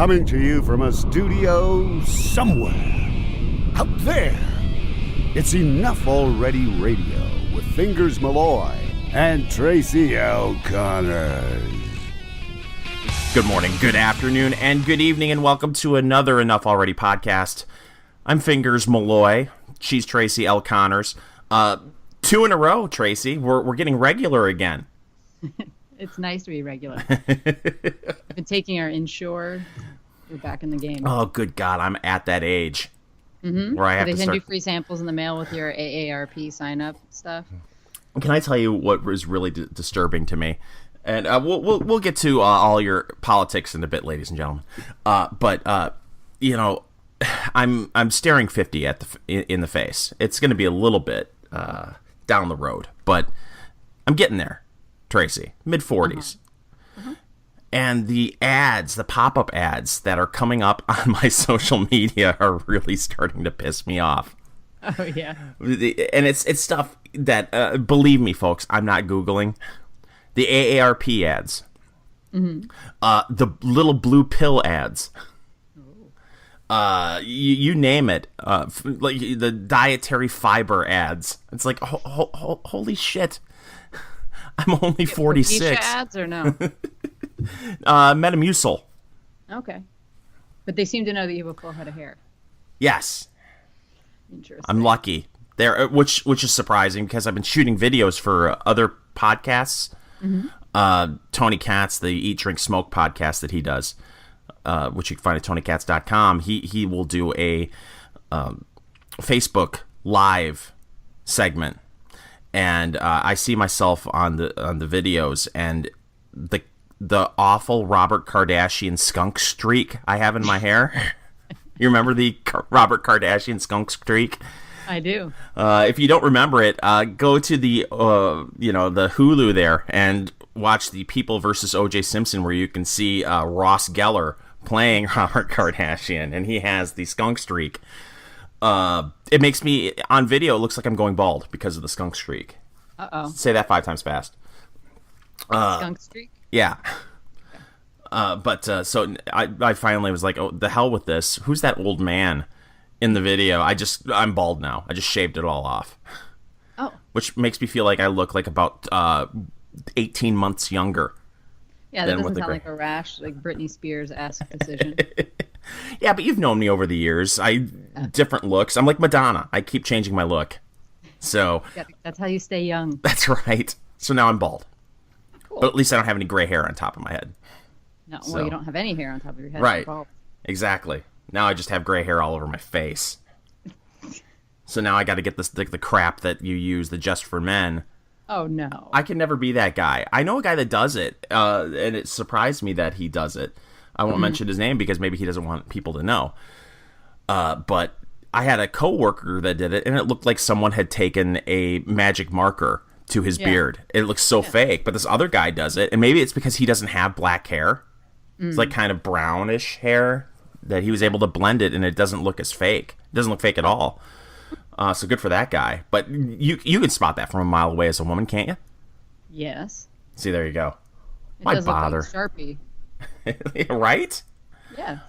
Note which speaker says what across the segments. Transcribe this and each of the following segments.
Speaker 1: Coming to you from a studio somewhere out there. It's Enough Already Radio with Fingers Malloy and Tracy O'Connors.
Speaker 2: Good morning, good afternoon, and good evening, and welcome to another Enough Already podcast. I'm Fingers Malloy. She's Tracy L. Connors. 2 in a row, Tracy. We're getting regular again.
Speaker 3: It's nice to be regular. I've been taking our inshore. We're back in the game.
Speaker 2: Oh, good God, I'm at that age where I have
Speaker 3: They
Speaker 2: to
Speaker 3: send
Speaker 2: start.
Speaker 3: you free samples in the mail with your AARP sign-up stuff.
Speaker 2: Can I tell you what was really disturbing to me? And we'll get to all your politics in a bit, ladies and gentlemen. But you know, I'm staring 50 in the face. It's going to be a little bit down the road, but I'm getting there, Tracy. Mid-40s. And the ads, the pop-up ads that are coming up on my social media are really starting to piss me off.
Speaker 3: Oh, yeah.
Speaker 2: And it's stuff that, believe me, folks, I'm not Googling. The AARP ads. The little blue pill ads. You name it. Like the dietary fiber ads. It's like, holy shit. I'm only 46.
Speaker 3: Propecia ads or no?
Speaker 2: Metamucil.
Speaker 3: Okay. But they seem to know that you have a full head of hair.
Speaker 2: Yes.
Speaker 3: Interesting.
Speaker 2: I'm lucky. There, which is surprising because I've been shooting videos for other podcasts. Tony Katz, the Eat, Drink, Smoke podcast that he does, which you can find at TonyKatz.com. He will do a Facebook Live segment, and I see myself on the videos, and the awful Robert Kardashian skunk streak I have in my hair. You remember the Robert Kardashian skunk streak?
Speaker 3: I do.
Speaker 2: If you don't remember it, go to the the Hulu there and watch the People versus O.J. Simpson, where you can see Ross Geller playing Robert Kardashian, and he has the skunk streak. It makes me, on video, it looks like I'm going bald because of the skunk streak.
Speaker 3: Uh-oh.
Speaker 2: Say that 5 times fast.
Speaker 3: Skunk streak?
Speaker 2: Yeah. So I finally was like, oh, the hell with this. Who's that old man in the video? I'm bald now. I just shaved it all off.
Speaker 3: Oh.
Speaker 2: Which makes me feel like I look like about 18 months younger.
Speaker 3: Yeah, that doesn't sound like a rash, like Britney Spears-esque decision.
Speaker 2: Yeah, but you've known me over the years. Different looks. I'm like Madonna. I keep changing my look. So
Speaker 3: that's how you stay young.
Speaker 2: That's right. So now I'm bald.
Speaker 3: Cool.
Speaker 2: But at least I don't have any gray hair on top of my head.
Speaker 3: No, well, you don't have any hair on top of your head.
Speaker 2: Right. Exactly. Now I just have gray hair all over my face. So now I got to get the crap that you use, the Just for Men.
Speaker 3: Oh, no.
Speaker 2: I can never be that guy. I know a guy that does it, and it surprised me that he does it. I won't mention his name because maybe he doesn't want people to know. But I had a coworker that did it, and it looked like someone had taken a magic marker to his beard. It looks so fake. But this other guy does it, and maybe it's because he doesn't have black hair. It's like kind of brownish hair that he was able to blend it, and it doesn't look as fake. It doesn't look fake at all. So good for that guy. But you can spot that from a mile away as a woman, can't you?
Speaker 3: Yes.
Speaker 2: See, there you go.
Speaker 3: It
Speaker 2: Why
Speaker 3: does
Speaker 2: bother?
Speaker 3: look like Sharpie.
Speaker 2: Right?
Speaker 3: Yeah.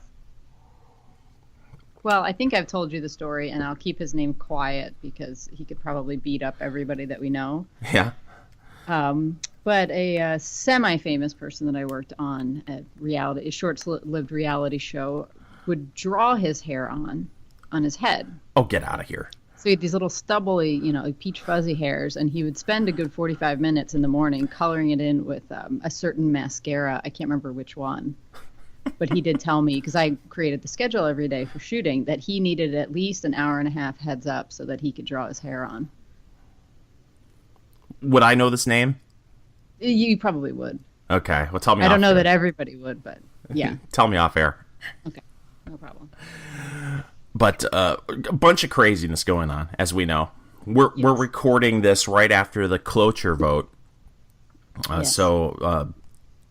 Speaker 3: Well, I think I've told you the story, and I'll keep his name quiet because he could probably beat up everybody that we know.
Speaker 2: Yeah.
Speaker 3: But a semi-famous person that I worked on at a short-lived reality show would draw his hair on his head.
Speaker 2: Oh, get out of here.
Speaker 3: So he had these little stubbly, like peach fuzzy hairs, and he would spend a good 45 minutes in the morning coloring it in with a certain mascara. I can't remember which one. But he did tell me, because I created the schedule every day for shooting, that he needed at least an hour and a half heads up so that he could draw his hair on.
Speaker 2: Would I know this name?
Speaker 3: You probably would.
Speaker 2: Okay. Well, tell me
Speaker 3: I don't know
Speaker 2: air.
Speaker 3: that everybody would, but yeah.
Speaker 2: Tell me off air.
Speaker 3: Okay. No problem.
Speaker 2: But a bunch of craziness going on, as we know. We're recording this right after the cloture vote. So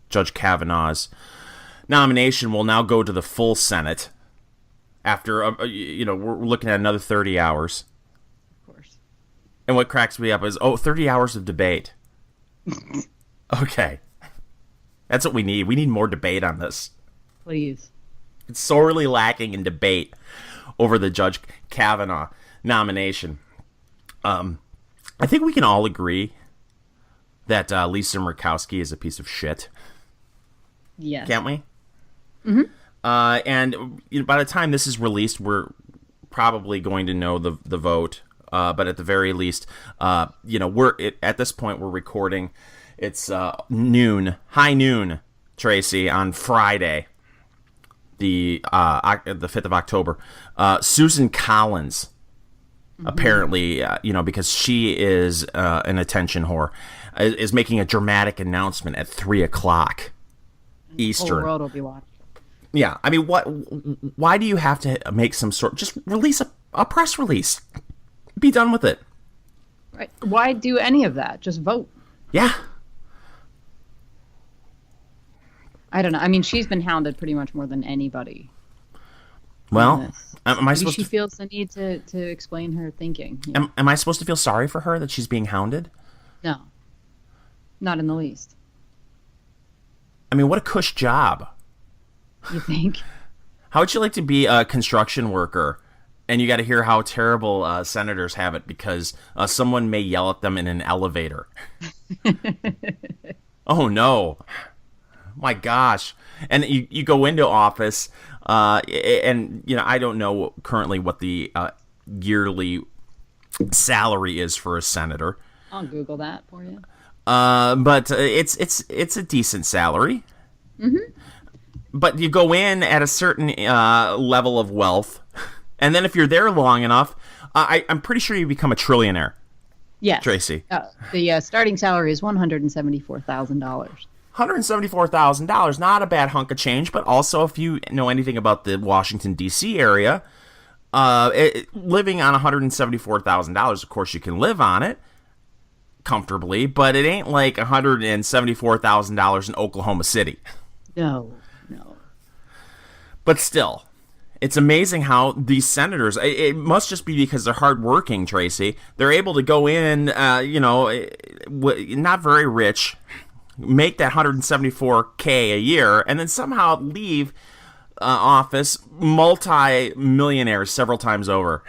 Speaker 2: Judge Kavanaugh's nomination will now go to the full Senate after, we're looking at another 30 hours.
Speaker 3: Of course.
Speaker 2: And what cracks me up is, 30 hours of debate. Okay. That's what we need. We need more debate on this.
Speaker 3: Please.
Speaker 2: sorely lacking in debate over the Judge Kavanaugh nomination. I think we can all agree that Lisa Murkowski is a piece of shit.
Speaker 3: Yes.
Speaker 2: Can't we? Mm-hmm. And by the time this is released, we're probably going to know the vote. But at the very least, at this point we're recording. It's high noon, Tracy, on Friday, the 5th of October. Susan Collins, apparently, because she is an attention whore, is making a dramatic announcement at 3:00 Eastern.
Speaker 3: The whole world will be watching.
Speaker 2: Yeah, I mean, why do you have to make just release a press release? Be done with it.
Speaker 3: Right. Why do any of that? Just vote.
Speaker 2: Yeah.
Speaker 3: I don't know. I mean, she's been hounded pretty much more than anybody.
Speaker 2: Well, am I supposed
Speaker 3: she feels the need to explain her thinking.
Speaker 2: Yeah. Am I supposed to feel sorry for her that she's being hounded?
Speaker 3: No. Not in the least.
Speaker 2: I mean, what a cush job.
Speaker 3: You think?
Speaker 2: How would you like to be a construction worker? And you got to hear how terrible senators have it because someone may yell at them in an elevator. Oh, no. My gosh. And you go into office, and, I don't know currently what the yearly salary is for a senator.
Speaker 3: I'll Google that for you.
Speaker 2: But it's a decent salary. Mm-hmm. But you go in at a certain level of wealth. And then if you're there long enough, I'm pretty sure you become a trillionaire.
Speaker 3: Yes.
Speaker 2: Tracy.
Speaker 3: The starting salary is $174,000.
Speaker 2: $174,000, not a bad hunk of change, but also if you know anything about the Washington, D.C. area, living on $174,000, of course you can live on it comfortably, but it ain't like $174,000 in Oklahoma City.
Speaker 3: No.
Speaker 2: But still, it's amazing how these senators, it must just be because they're hardworking, Tracy. They're able to go in, not very rich, make that $174K a year, and then somehow leave office multi-millionaires several times over.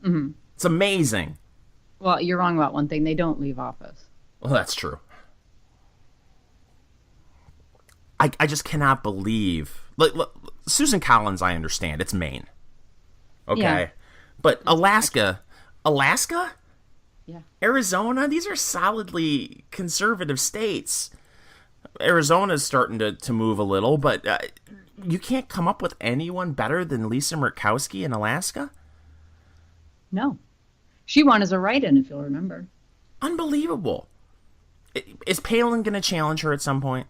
Speaker 2: Mm-hmm. It's amazing.
Speaker 3: Well, you're wrong about one thing. They don't leave office.
Speaker 2: Well, that's true. I just cannot believe... Look, Susan Collins, I understand. It's Maine. Okay. Yeah. But Alaska?
Speaker 3: Yeah.
Speaker 2: Arizona? These are solidly conservative states. Arizona's starting to move a little, but you can't come up with anyone better than Lisa Murkowski in Alaska?
Speaker 3: No. She won as a write-in, if you'll remember.
Speaker 2: Unbelievable. Is Palin going to challenge her at some point?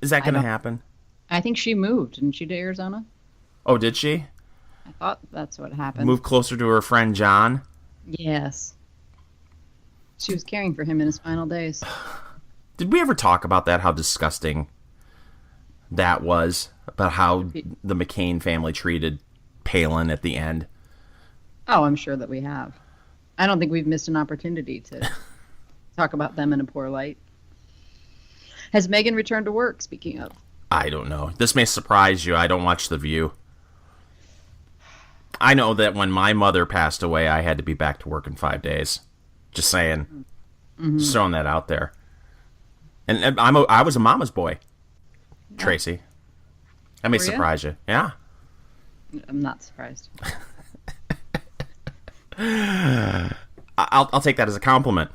Speaker 2: Is that going to happen?
Speaker 3: I think she moved, didn't she, to Arizona?
Speaker 2: Oh, did she?
Speaker 3: I thought that's what happened.
Speaker 2: Move closer to her friend John?
Speaker 3: Yes. She was caring for him in his final days.
Speaker 2: Did we ever talk about that, how disgusting that was? About how the McCain family treated Palin at the end?
Speaker 3: Oh, I'm sure that we have. I don't think we've missed an opportunity to talk about them in a poor light. Has Megan returned to work, speaking of?
Speaker 2: I don't know. This may surprise you. I don't watch The View. I know that when my mother passed away, I had to be back to work in 5 days. Just saying. Mm-hmm. Just throwing that out there. And I was a mama's boy, yeah. Tracy. That may surprise you. Yeah.
Speaker 3: I'm not surprised.
Speaker 2: I'll take that as a compliment.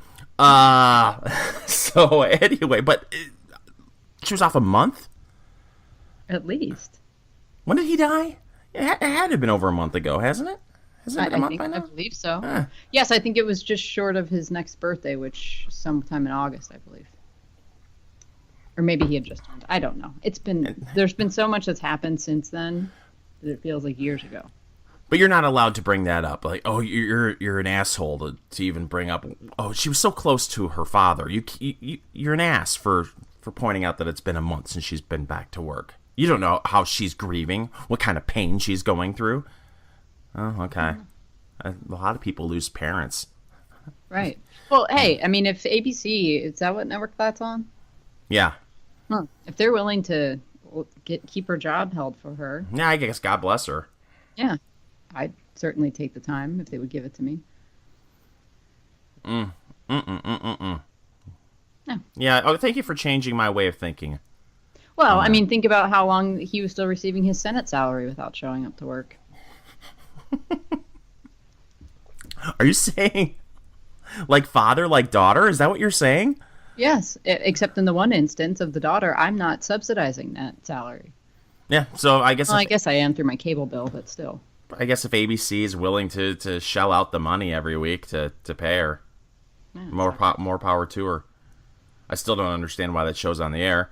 Speaker 2: So anyway, but she was off a month?
Speaker 3: At least.
Speaker 2: When did he die? It had to have been over a month ago, hasn't it? Hasn't it been a month by now?
Speaker 3: I believe so. Yes, I think it was just short of his next birthday, which sometime in August, I believe. Or maybe he had just turned. I don't know. There's been so much that's happened since then that it feels like years ago.
Speaker 2: But you're not allowed to bring that up. Like, oh, you're an asshole to even bring up. Oh, she was so close to her father. You're an ass for pointing out that it's been a month since she's been back to work. You don't know how she's grieving, what kind of pain she's going through. Oh, okay. A lot of people lose parents.
Speaker 3: Right. Well, hey, I mean, if ABC, is that what network that's on?
Speaker 2: Yeah.
Speaker 3: Huh. If they're willing to keep her job held for her.
Speaker 2: Yeah, I guess God bless her.
Speaker 3: Yeah, I'd certainly take the time if they would give it to me. Yeah.
Speaker 2: Yeah. Oh, thank you for changing my way of thinking.
Speaker 3: Well, I mean, think about how long he was still receiving his Senate salary without showing up to work.
Speaker 2: Are you saying like father, like daughter? Is that what you're saying?
Speaker 3: Yes, except in the one instance of the daughter, I'm not subsidizing that salary.
Speaker 2: Yeah. So I guess
Speaker 3: Well, I guess I am through my cable bill, but still.
Speaker 2: I guess if ABC is willing to shell out the money every week to pay her,
Speaker 3: Yeah,
Speaker 2: more power to her. I still don't understand why that show's on the air.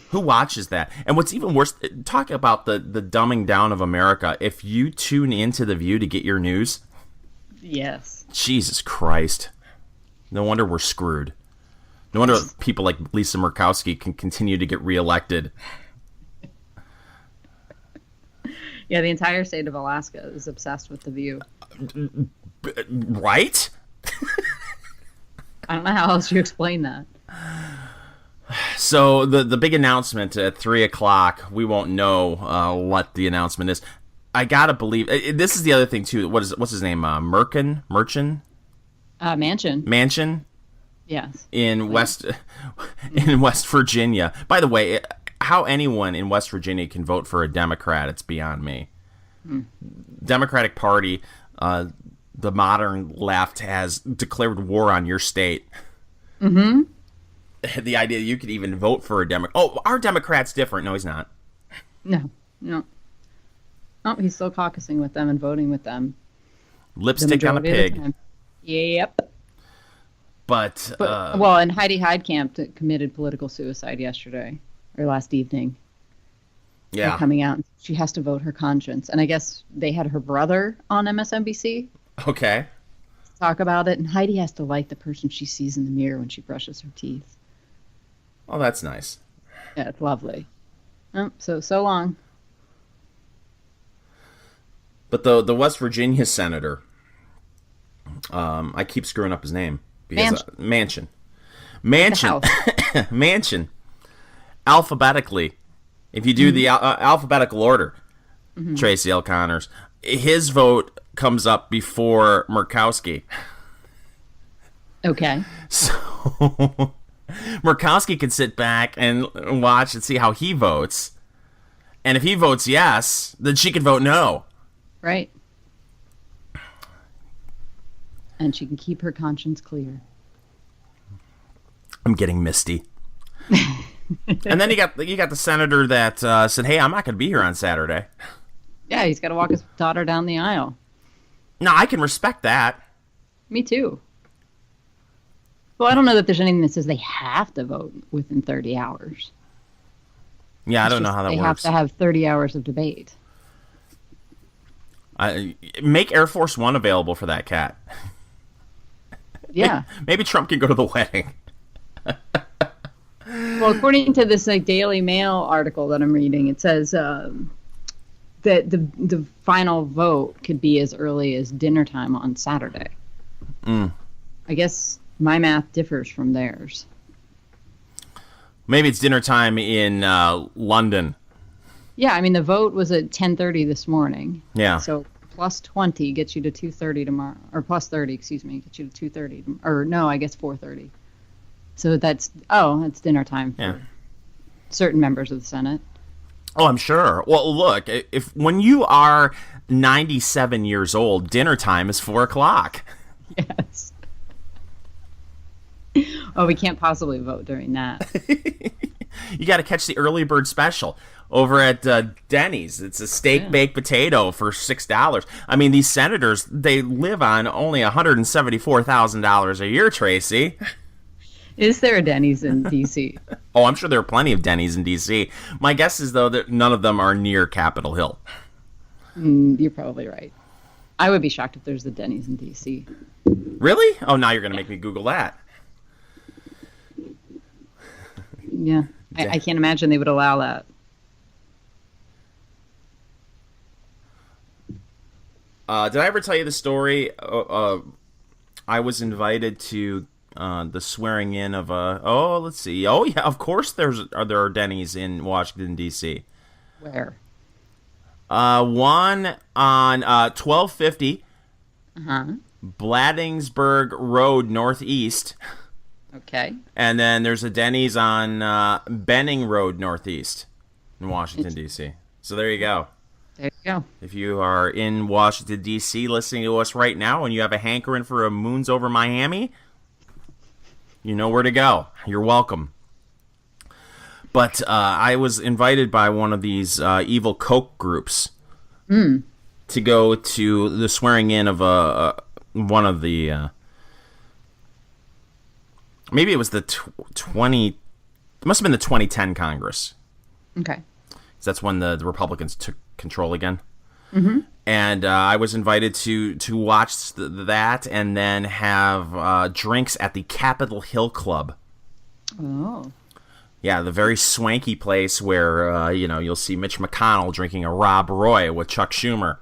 Speaker 2: Who watches that? And what's even worse, talk about the dumbing down of America. If you tune into The View to get your news,
Speaker 3: Yes.
Speaker 2: Jesus Christ. No wonder we're screwed. No wonder people like Lisa Murkowski can continue to get reelected.
Speaker 3: Yeah, the entire state of Alaska is obsessed with The View.
Speaker 2: Right?
Speaker 3: I don't know how else you explain that.
Speaker 2: So the big announcement at 3 o'clock, we won't know what the announcement is. I gotta believe this is the other thing too. What's his name? Merchan? Manchin
Speaker 3: Yes.
Speaker 2: in West Virginia. By the way, how anyone in West Virginia can vote for a Democrat, it's beyond me. Democratic Party, the modern left has declared war on your state.
Speaker 3: Mm-hmm.
Speaker 2: The idea that you could even vote for a Democrat. Oh, our Democrat's different. No, he's not.
Speaker 3: No. Oh, he's still caucusing with them and voting with them.
Speaker 2: Lipstick on a pig.
Speaker 3: Yep.
Speaker 2: But
Speaker 3: well, and Heidi Heidkamp committed political suicide yesterday or last evening.
Speaker 2: yeah.
Speaker 3: They're coming out. She has to vote her conscience. And I guess they had her brother on MSNBC
Speaker 2: Okay.
Speaker 3: talk about it. And Heidi has to like the person she sees in the mirror when she brushes her teeth.
Speaker 2: Oh, that's nice.
Speaker 3: Yeah, it's lovely. Oh, so long.
Speaker 2: But the West Virginia senator, I keep screwing up his name because Manchin. Manchin. Alphabetically, if you do the alphabetical order, Tracy L. Connors, his vote comes up before Murkowski.
Speaker 3: Okay.
Speaker 2: So Murkowski can sit back and watch and see how he votes. And if he votes yes, then she can vote no.
Speaker 3: Right. And she can keep her conscience clear.
Speaker 2: I'm getting misty. And then you got the senator that said, "Hey, I'm not going to be here on Saturday."
Speaker 3: Yeah, he's got to walk his daughter down the aisle.
Speaker 2: No, I can respect that.
Speaker 3: Me too. Well, I don't know that there's anything that says they have to vote within 30 hours.
Speaker 2: Yeah, I don't know how that
Speaker 3: works. They have to have 30 hours of debate.
Speaker 2: Make Air Force One available for that cat.
Speaker 3: Yeah.
Speaker 2: Maybe Trump can go to the wedding.
Speaker 3: Well, according to this Daily Mail article that I'm reading, it says that the final vote could be as early as dinner time on Saturday. I guess my math differs from theirs.
Speaker 2: Maybe it's dinner time in London.
Speaker 3: Yeah, I mean the vote was at 10:30 this morning.
Speaker 2: Yeah.
Speaker 3: So plus 20 gets you to 2:30 tomorrow, or plus 30, excuse me, gets you to 2:30, or no, I guess 4:30. So that's dinner time for certain members of the Senate.
Speaker 2: Oh, I'm sure. Well, look, when you are 97 years old, dinner time is 4 o'clock.
Speaker 3: Yes. Oh, we can't possibly vote during that.
Speaker 2: You got to catch the early bird special over at Denny's. It's a steak baked potato for $6. I mean, these senators, they live on only $174,000 a year, Tracy.
Speaker 3: Is there a Denny's in D.C.?
Speaker 2: Oh, I'm sure there are plenty of Denny's in D.C. My guess is, though, that none of them are near Capitol Hill.
Speaker 3: You're probably right. I would be shocked if there's a Denny's in D.C.
Speaker 2: Really? Oh, now you're going to make me Google that.
Speaker 3: Yeah. I can't imagine they would allow that.
Speaker 2: Did I ever tell you the story? I was invited to the swearing in of let's see. Oh yeah, of course there are Denny's in Washington D.C.
Speaker 3: Where?
Speaker 2: One on 1250 Bladdingsburg Road Northeast.
Speaker 3: Okay.
Speaker 2: And then there's a Denny's on Benning Road Northeast in Washington D.C. So there you go.
Speaker 3: There you go.
Speaker 2: If you are in Washington, D.C., listening to us right now and you have a hankering for a Moons Over Miami, you know where to go. You're welcome. But I was invited by one of these evil Coke groups to go to the swearing in of one of the... maybe it was the 20... It must have been the 2010 Congress.
Speaker 3: Okay.
Speaker 2: That's when the Republicans took control again. Mm-hmm. And I was invited to watch that and then have drinks at the Capitol Hill Club.
Speaker 3: Oh.
Speaker 2: Yeah, the very swanky place where, you'll see Mitch McConnell drinking a Rob Roy with Chuck Schumer.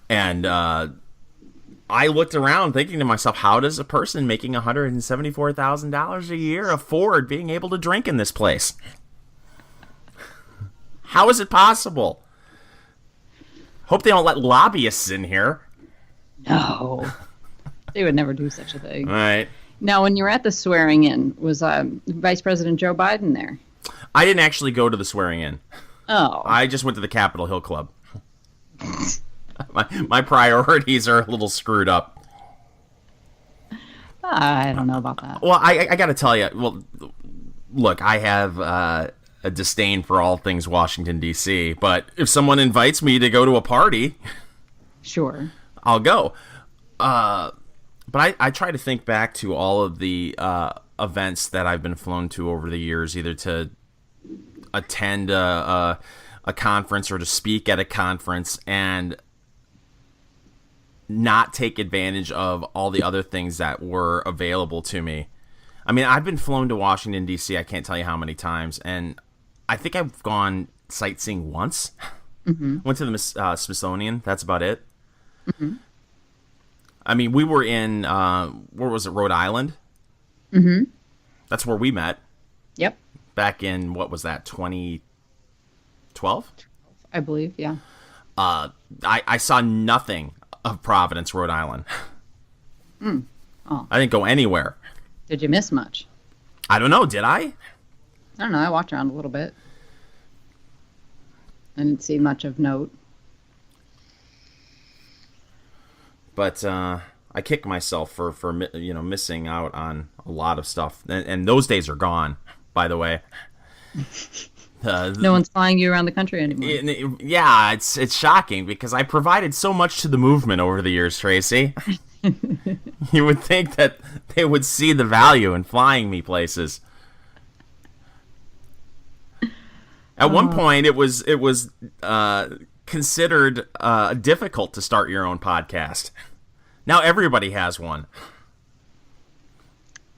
Speaker 2: And I looked around thinking to myself, how does a person making $174,000 a year afford being able to drink in this place? How is it possible? Hope they don't let lobbyists in here.
Speaker 3: No. They would never do such a thing.
Speaker 2: All right.
Speaker 3: Now, when you were at the swearing in, was Vice President Joe Biden there?
Speaker 2: I didn't actually go to the swearing in.
Speaker 3: Oh.
Speaker 2: I just went to the Capitol Hill Club. My priorities are a little screwed up.
Speaker 3: I don't know about that.
Speaker 2: Well, I got to tell you, look, I have a disdain for all things Washington, D.C., but if someone invites me to go to a party,
Speaker 3: sure,
Speaker 2: I'll go. But I try to think back to all of the events that I've been flown to over the years, either to attend a conference or to speak at a conference, and not take advantage of all the other things that were available to me. I mean, I've been flown to Washington, D.C., I can't tell you how many times, and I think I've gone sightseeing once. Mm-hmm. Went to the Smithsonian. That's about it. Mm-hmm. I mean, we were in, where was it, Rhode Island? Mm-hmm. That's where we met.
Speaker 3: Yep.
Speaker 2: Back in, what was that, 2012?
Speaker 3: I believe, yeah.
Speaker 2: I saw nothing of Providence, Rhode Island.
Speaker 3: Oh.
Speaker 2: I didn't go anywhere.
Speaker 3: Did you miss much?
Speaker 2: I don't know, did I?
Speaker 3: I don't know. I walked around a little bit. I didn't see much of note.
Speaker 2: But I kick myself for missing out on a lot of stuff. And those days are gone, by the way.
Speaker 3: No one's flying you around the country anymore.
Speaker 2: Yeah, it's shocking because I provided so much to the movement over the years, Tracy. You would think that they would see the value in flying me places. At one point, it was considered difficult to start your own podcast. Now everybody has one.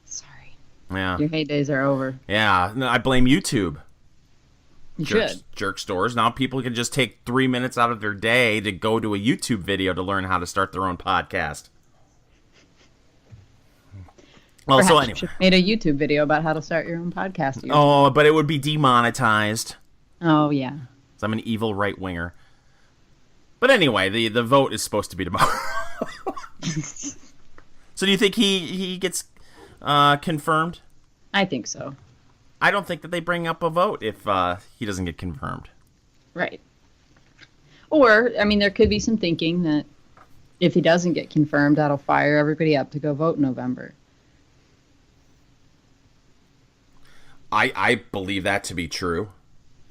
Speaker 3: Sorry.
Speaker 2: Yeah.
Speaker 3: Your heydays are over.
Speaker 2: Yeah, I blame YouTube.
Speaker 3: You should.
Speaker 2: Jerk stores. Now people can just take 3 minutes out of their day to go to a YouTube video to learn how to start their own podcast. Well,
Speaker 3: Perhaps
Speaker 2: so anyway.
Speaker 3: you should have made a YouTube video about how to start your own podcast.
Speaker 2: Oh, but it would be demonetized.
Speaker 3: Oh, yeah.
Speaker 2: I'm an evil right-winger. But anyway, the vote is supposed to be tomorrow. So do you think he gets confirmed?
Speaker 3: I think so.
Speaker 2: I don't think that they bring up a vote if he doesn't get confirmed.
Speaker 3: Right. Or, I mean, there could be some thinking that if he doesn't get confirmed, that'll fire everybody up to go vote in November.
Speaker 2: I believe that to be true.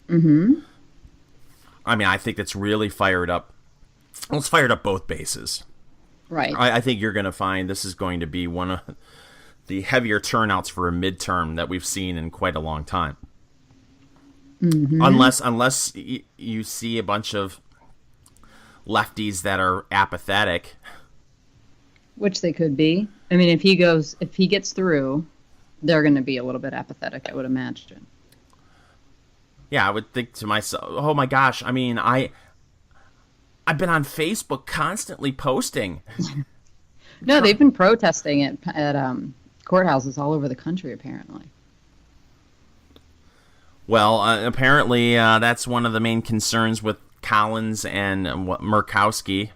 Speaker 3: Mm-hmm.
Speaker 2: I mean, I think it's really fired up. Well, it's fired up both bases.
Speaker 3: Right.
Speaker 2: I think you're going to find this is going to be one of the heavier turnouts for a midterm that we've seen in quite a long time. Mm-hmm. Unless you see a bunch of lefties that are apathetic.
Speaker 3: Which they could be. I mean, if he gets through, they're going to be a little bit apathetic, I would imagine.
Speaker 2: Yeah, I would think to myself, oh my gosh, I mean, I've been on Facebook constantly posting.
Speaker 3: No, they've been protesting it at courthouses all over the country, apparently.
Speaker 2: Well, apparently that's one of the main concerns with Collins and Murkowski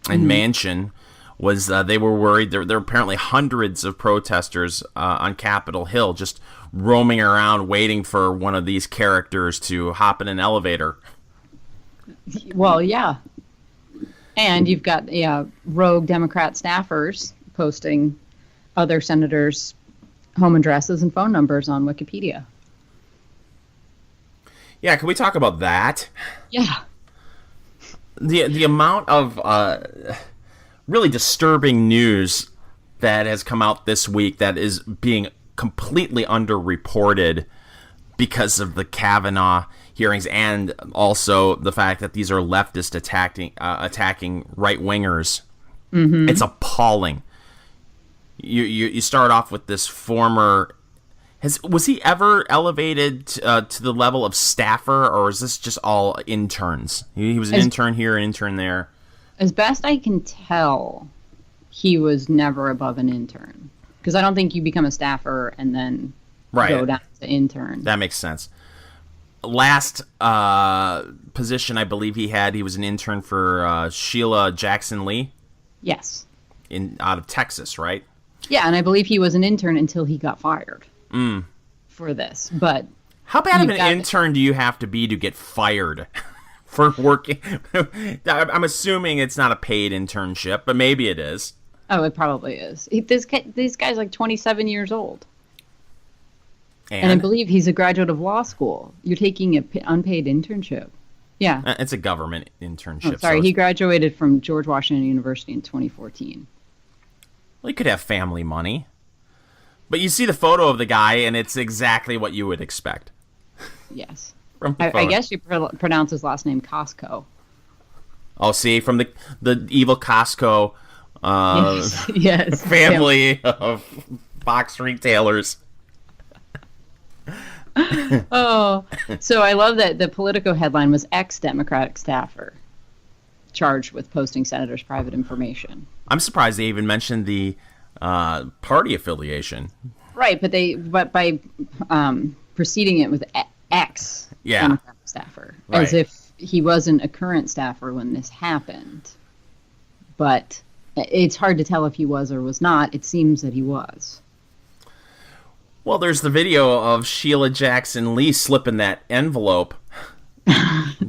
Speaker 2: and Manchin was they were worried. There were apparently hundreds of protesters on Capitol Hill just roaming around waiting for one of these characters to hop in an elevator.
Speaker 3: Well, yeah. And you've got rogue Democrat staffers posting other senators' home addresses and phone numbers on Wikipedia.
Speaker 2: Yeah, can we talk about that?
Speaker 3: Yeah.
Speaker 2: The amount of really disturbing news that has come out this week that is being completely underreported because of the Kavanuagh hearings and also the fact that these are leftist attacking right-wingers. Mm-hmm. It's appalling. You start off with this former... Was he ever elevated to the level of staffer, or is this just all interns? He was an intern here, an intern there.
Speaker 3: As best I can tell, he was never above an intern. Because I don't think you become a staffer and then go down to intern.
Speaker 2: That makes sense. Last position I believe he was an intern for Sheila Jackson Lee.
Speaker 3: Yes.
Speaker 2: Out of Texas, right?
Speaker 3: Yeah, and I believe he was an intern until he got fired for this. But
Speaker 2: how bad of an intern do you have to be to get fired for working? I'm assuming it's not a paid internship, but maybe it is.
Speaker 3: Oh, it probably is. This guy's like 27 years old. And I believe he's a graduate of law school. You're taking an unpaid internship. Yeah.
Speaker 2: It's a government internship.
Speaker 3: Oh, sorry, he graduated from George Washington University in 2014.
Speaker 2: Well, he could have family money. But you see the photo of the guy, and it's exactly what you would expect.
Speaker 3: Yes.
Speaker 2: I
Speaker 3: guess you pronounce his last name Costco.
Speaker 2: Oh, see, from the evil Costco
Speaker 3: yes.
Speaker 2: family of box retailers.
Speaker 3: Oh, so I love that the Politico headline was ex-Democratic staffer charged with posting senators' private information.
Speaker 2: I'm surprised they even mentioned the party affiliation.
Speaker 3: Right, but by preceding it with ex-Democratic staffer,
Speaker 2: right.
Speaker 3: As if he wasn't a current staffer when this happened. But it's hard to tell if he was or was not. It seems that he was.
Speaker 2: Well, there's the video of Sheila Jackson Lee slipping that envelope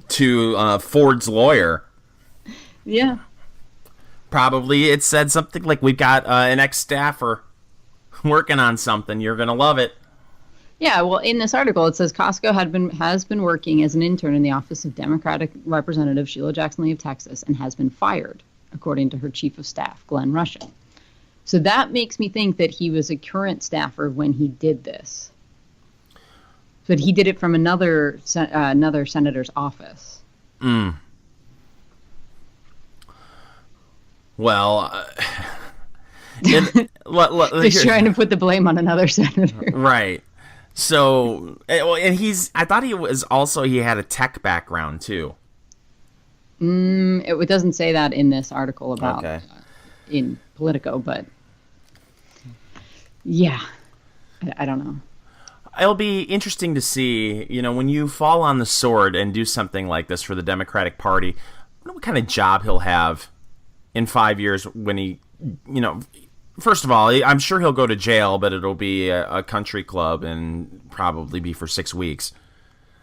Speaker 2: to Ford's lawyer.
Speaker 3: Yeah.
Speaker 2: Probably it said something like, we've got an ex-staffer working on something. You're going to love it.
Speaker 3: Yeah, well, in this article, it says Costco has been working as an intern in the office of Democratic Representative Sheila Jackson Lee of Texas and has been fired, according to her chief of staff, Glenn Rushing. So that makes me think that he was a current staffer when he did this. But he did it from another senator's office.
Speaker 2: Well,
Speaker 3: just trying to put the blame on another senator.
Speaker 2: Right. So, and I thought he had a tech background too.
Speaker 3: It doesn't say that in this article about in Politico, but yeah, I don't know.
Speaker 2: It'll be interesting to see, when you fall on the sword and do something like this for the Democratic Party, what kind of job he'll have in 5 years when he, first of all, I'm sure he'll go to jail, but it'll be a country club and probably be for 6 weeks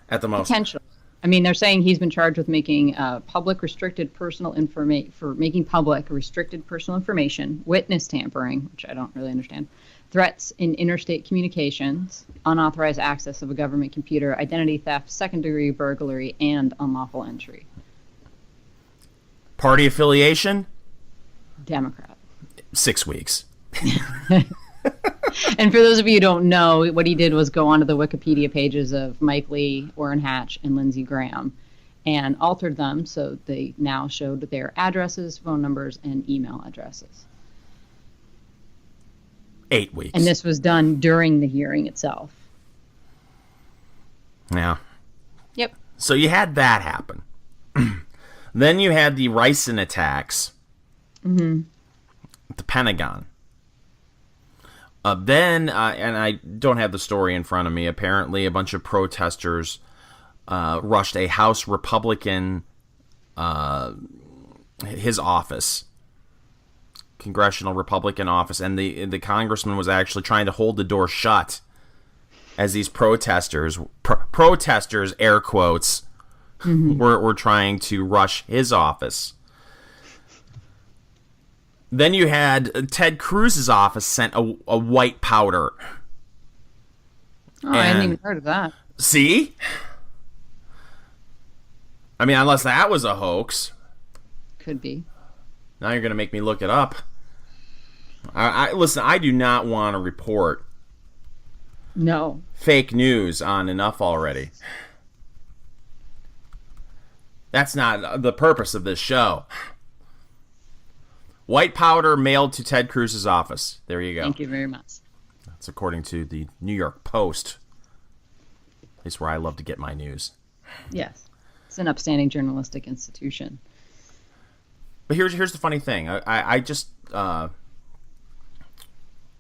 Speaker 2: at the most.
Speaker 3: Potentially. I mean, they're saying he's been charged with making public restricted personal restricted personal information, witness tampering, which I don't really understand, threats in interstate communications, unauthorized access of a government computer, identity theft, second-degree burglary, and unlawful entry.
Speaker 2: Party affiliation?
Speaker 3: Democrat.
Speaker 2: 6 weeks.
Speaker 3: And for those of you who don't know, what he did was go onto the Wikipedia pages of Mike Lee, Orrin Hatch, and Lindsey Graham and altered them so they now showed their addresses, phone numbers, and email addresses.
Speaker 2: 8 weeks.
Speaker 3: And this was done during the hearing itself.
Speaker 2: Yeah.
Speaker 3: Yep.
Speaker 2: So you had that happen. Then you had the ricin attacks. Mm-hmm. the Pentagon. Then, and I don't have the story in front of me, apparently a bunch of protesters rushed a House Republican, his office, congressional Republican office, and the congressman was actually trying to hold the door shut as these protesters, air quotes, were trying to rush his office. Then you had Ted Cruz's office sent a white powder.
Speaker 3: Oh, I hadn't even heard of that.
Speaker 2: See? I mean, unless that was a hoax.
Speaker 3: Could be.
Speaker 2: Now you're going to make me look it up. Listen, I do not want to report fake news on Enough Already. That's not the purpose of this show. White powder mailed to Ted Cruz's office. There you go.
Speaker 3: Thank you very much.
Speaker 2: That's according to the New York Post. Place where I love to get my news.
Speaker 3: Yes. It's an upstanding journalistic institution.
Speaker 2: But here's the funny thing. I just I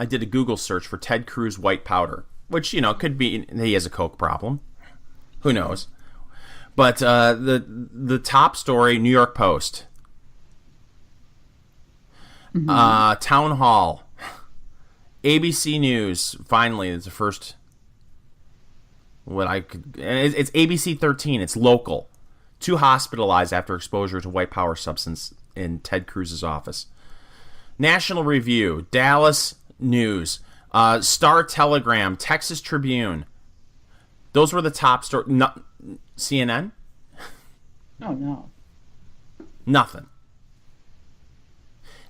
Speaker 2: did a Google search for Ted Cruz white powder, which, could be he has a coke problem. Who knows? But the top story, New York Post. Town Hall. ABC News. Finally, it's the first. It's ABC 13. It's local. 2 hospitalized after exposure to white power substance in Ted Cruz's office. National Review. Dallas News. Star Telegram. Texas Tribune. Those were the top stories. CNN?
Speaker 3: Oh, no.
Speaker 2: Nothing.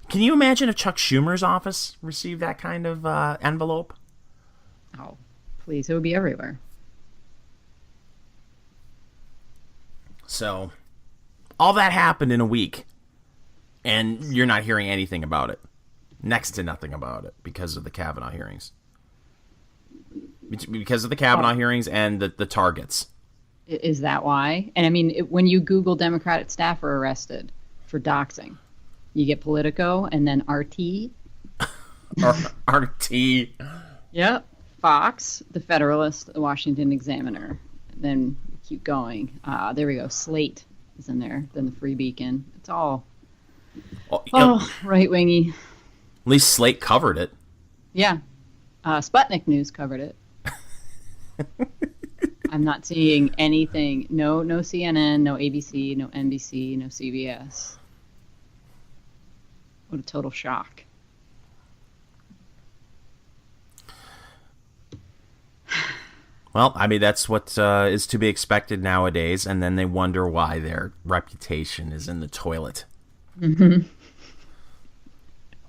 Speaker 2: Can you imagine if Chuck Schumer's office received that kind of envelope?
Speaker 3: Oh, please. It would be everywhere.
Speaker 2: So, all that happened in a week, and you're not hearing anything about it. Next to nothing about it because of the Kavanaugh hearings. Because of the Kavanaugh hearings and the targets.
Speaker 3: Is that why? And I mean, when you Google Democratic staffer arrested for doxing, you get Politico and then RT.
Speaker 2: RT.
Speaker 3: Yep. Fox, The Federalist, The Washington Examiner. Then keep going. There we go. Slate is in there. Then the Free Beacon. It's all right-wingy.
Speaker 2: At least Slate covered it.
Speaker 3: Yeah. Sputnik News covered it. I'm not seeing anything. No CNN, no ABC, no NBC, no CBS. What a total shock.
Speaker 2: Well, I mean, that's what is to be expected nowadays, and then they wonder why their reputation is in the toilet. Mm-hmm.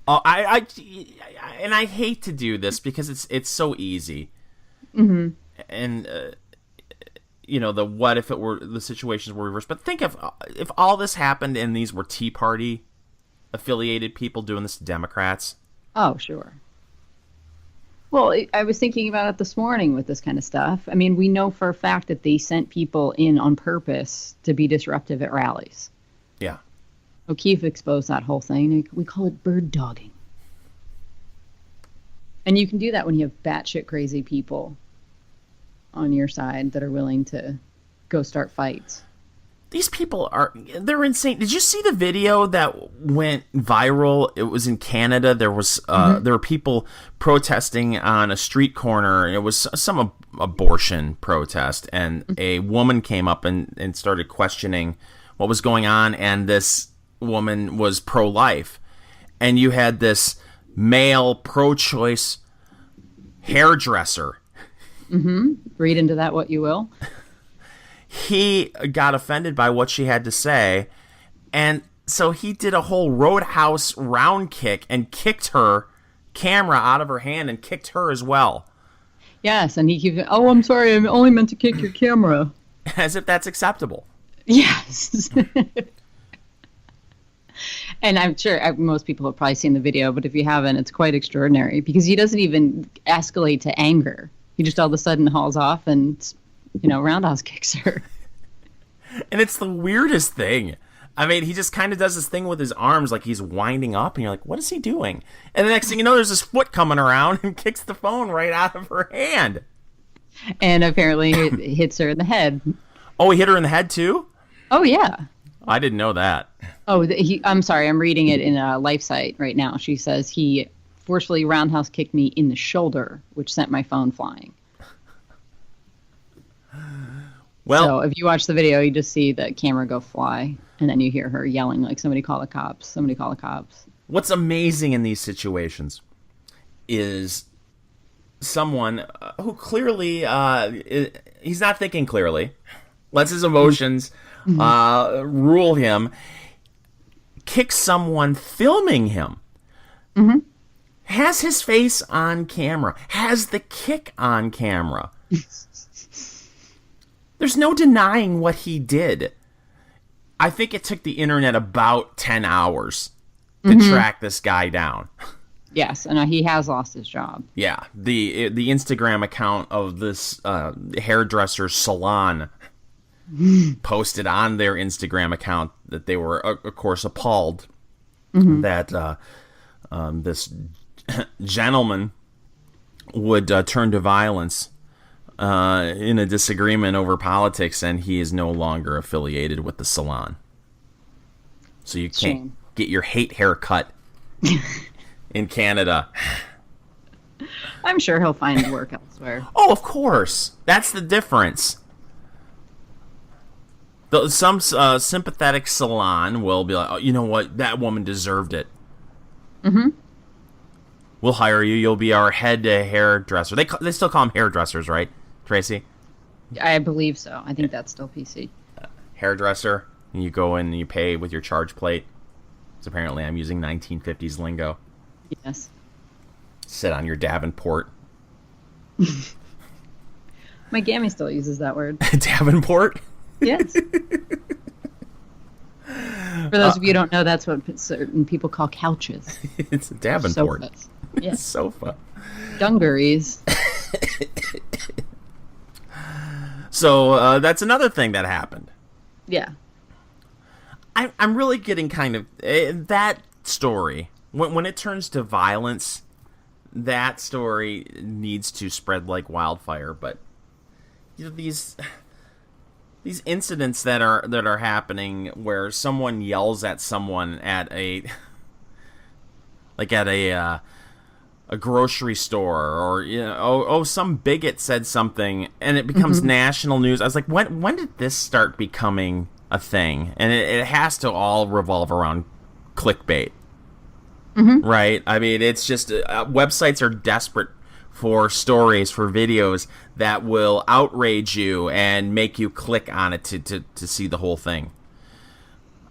Speaker 2: Oh, I hate to do this because it's so easy. Mm-hmm. And the what if it were the situations were reversed. But think if all this happened and these were Tea Party affiliated people doing this to Democrats.
Speaker 3: Oh, sure. Well, I was thinking about it this morning with this kind of stuff. I mean, we know for a fact that they sent people in on purpose to be disruptive at rallies.
Speaker 2: Yeah.
Speaker 3: O'Keefe exposed that whole thing. We call it bird dogging. And you can do that when you have batshit crazy people on your side that are willing to go start fights.
Speaker 2: These people they're insane. Did you see the video that went viral? It was in Canada. There was there were people protesting on a street corner. It was some abortion protest, and a woman came up and started questioning what was going on, and this woman was pro-life. And you had this male pro-choice hairdresser.
Speaker 3: Mm-hmm. Read into that what you will.
Speaker 2: He got offended by what she had to say, and so he did a whole roadhouse round kick and kicked her camera out of her hand and kicked her as well.
Speaker 3: Yes, and he keeps, oh, I'm sorry, I only meant to kick your camera.
Speaker 2: As if that's acceptable.
Speaker 3: Yes. And I'm sure most people have probably seen the video, but if you haven't, it's quite extraordinary because he doesn't even escalate to anger. He just all of a sudden hauls off and, roundhouse kicks her.
Speaker 2: And it's the weirdest thing. I mean, he just kind of does this thing with his arms like he's winding up, and you're like, what is he doing? And the next thing you know, there's this foot coming around and kicks the phone right out of her hand.
Speaker 3: And apparently it hits her in the head.
Speaker 2: Oh, he hit her in the head too?
Speaker 3: Oh, yeah.
Speaker 2: I didn't know that.
Speaker 3: Oh, I'm sorry. I'm reading it in a Life site right now. She says he forcefully roundhouse kicked me in the shoulder, which sent my phone flying.
Speaker 2: Well,
Speaker 3: so if you watch the video, you just see the camera go fly, and then you hear her yelling like, somebody call the cops, somebody call the cops.
Speaker 2: What's amazing in these situations is someone who clearly, he's not thinking clearly, lets his emotions rule him, kicks someone filming him, has his face on camera, has the kick on camera. There's no denying what he did. I think it took the internet about 10 hours to track this guy down.
Speaker 3: Yes, and he has lost his job.
Speaker 2: Yeah, the Instagram account of this hairdresser salon posted on their Instagram account that they were, of course, appalled that this gentleman would turn to violence in a disagreement over politics, and he is no longer affiliated with the salon. So you can't get your hate haircut in Canada.
Speaker 3: I'm sure he'll find work elsewhere.
Speaker 2: Oh, of course. That's the difference. Some sympathetic salon will be like, oh, you know what? That woman deserved it. We'll hire you. You'll be our head hairdresser. They still call them hairdressers, right, Tracy?
Speaker 3: I believe so. I think that's still PC.
Speaker 2: Hairdresser. And you go in and you pay with your charge plate. So apparently I'm using 1950s lingo.
Speaker 3: Yes.
Speaker 2: Sit on your Davenport.
Speaker 3: My Gammy still uses that word.
Speaker 2: Davenport?
Speaker 3: Yes. For those of you who don't know, that's what certain people call couches.
Speaker 2: It's a Davenport.
Speaker 3: Sofas. Yes.
Speaker 2: Sofa.
Speaker 3: Dungarees.
Speaker 2: So that's another thing that happened.
Speaker 3: Yeah.
Speaker 2: I'm really getting kind of that story when it turns to violence. That story needs to spread like wildfire. But you know, these incidents that are happening where someone yells at someone at a grocery store, or you know, some bigot said something and it becomes national news. I was like, when did this start becoming a thing? And it has to all revolve around clickbait, right? I mean, it's just websites are desperate for stories, for videos that will outrage you and make you click on it to see the whole thing.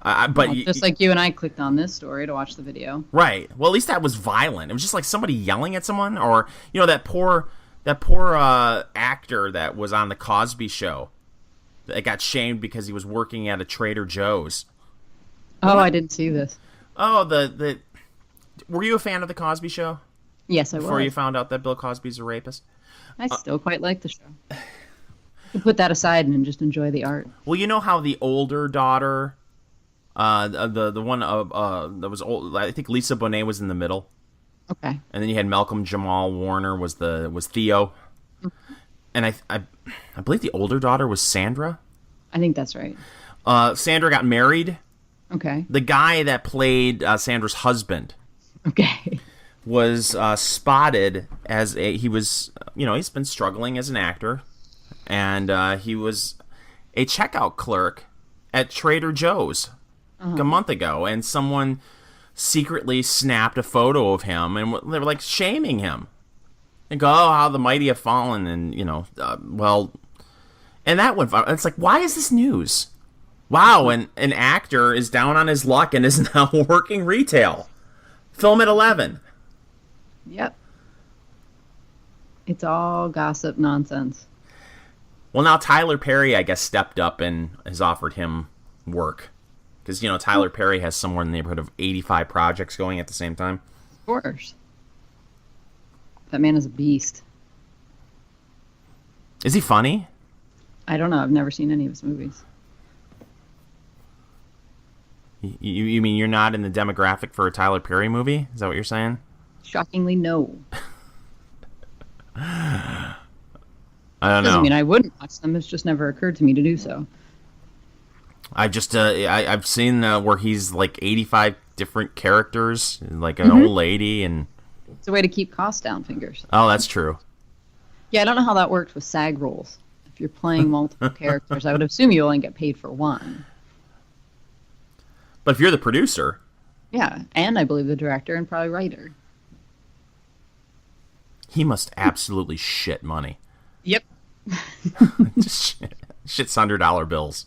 Speaker 2: But
Speaker 3: just like you and I clicked on this story to watch the video.
Speaker 2: Right. Well, at least that was violent. It was just like somebody yelling at someone, or you know, that poor actor that was on the Cosby Show that got shamed because he was working at a Trader Joe's.
Speaker 3: Oh, I didn't see this.
Speaker 2: Oh, were you a fan of the Cosby Show?
Speaker 3: Yes, I was.
Speaker 2: Before you found out that Bill Cosby's a rapist?
Speaker 3: I still quite like the show. You can put that aside and just enjoy the art.
Speaker 2: Well, you know how the older daughter, the one that was old, I think Lisa Bonet was in the middle.
Speaker 3: Okay.
Speaker 2: And then you had Malcolm Jamal Warner was Theo. And I believe the older daughter was Sandra.
Speaker 3: I think that's right.
Speaker 2: Sandra got married.
Speaker 3: Okay.
Speaker 2: The guy that played Sandra's husband.
Speaker 3: Okay.
Speaker 2: Was spotted as he was, you know, he's been struggling as an actor, and he was a checkout clerk at Trader Joe's a month ago, and someone secretly snapped a photo of him, and they were like shaming him, and go, oh, how the mighty have fallen, and you know, and that went viral. It's like, why is this news? Wow, and an actor is down on his luck and is now working retail. Film at 11.
Speaker 3: Yep. It's all gossip nonsense.
Speaker 2: Well, now Tyler Perry, I guess, stepped up and has offered him work. Because, you know, Tyler Perry has somewhere in the neighborhood of 85 projects going at the same time.
Speaker 3: Of course. That man is a beast.
Speaker 2: Is he funny?
Speaker 3: I don't know. I've never seen any of his movies.
Speaker 2: You mean you're not in the demographic for a Tyler Perry movie? Is that what you're saying?
Speaker 3: Shockingly, no.
Speaker 2: I don't know.
Speaker 3: Doesn't mean I wouldn't watch them. It's just never occurred to me to do so.
Speaker 2: I've seen where he's like 85 different characters, like an old lady, and
Speaker 3: it's a way to keep costs down, Fingers.
Speaker 2: Oh, that's true.
Speaker 3: Yeah, I don't know how that works with SAG roles. If you're playing multiple characters, I would assume you only get paid for one.
Speaker 2: But if you're the producer...
Speaker 3: Yeah, and I believe the director and probably writer.
Speaker 2: He must absolutely shit money.
Speaker 3: Yep.
Speaker 2: Just shits $100 bills.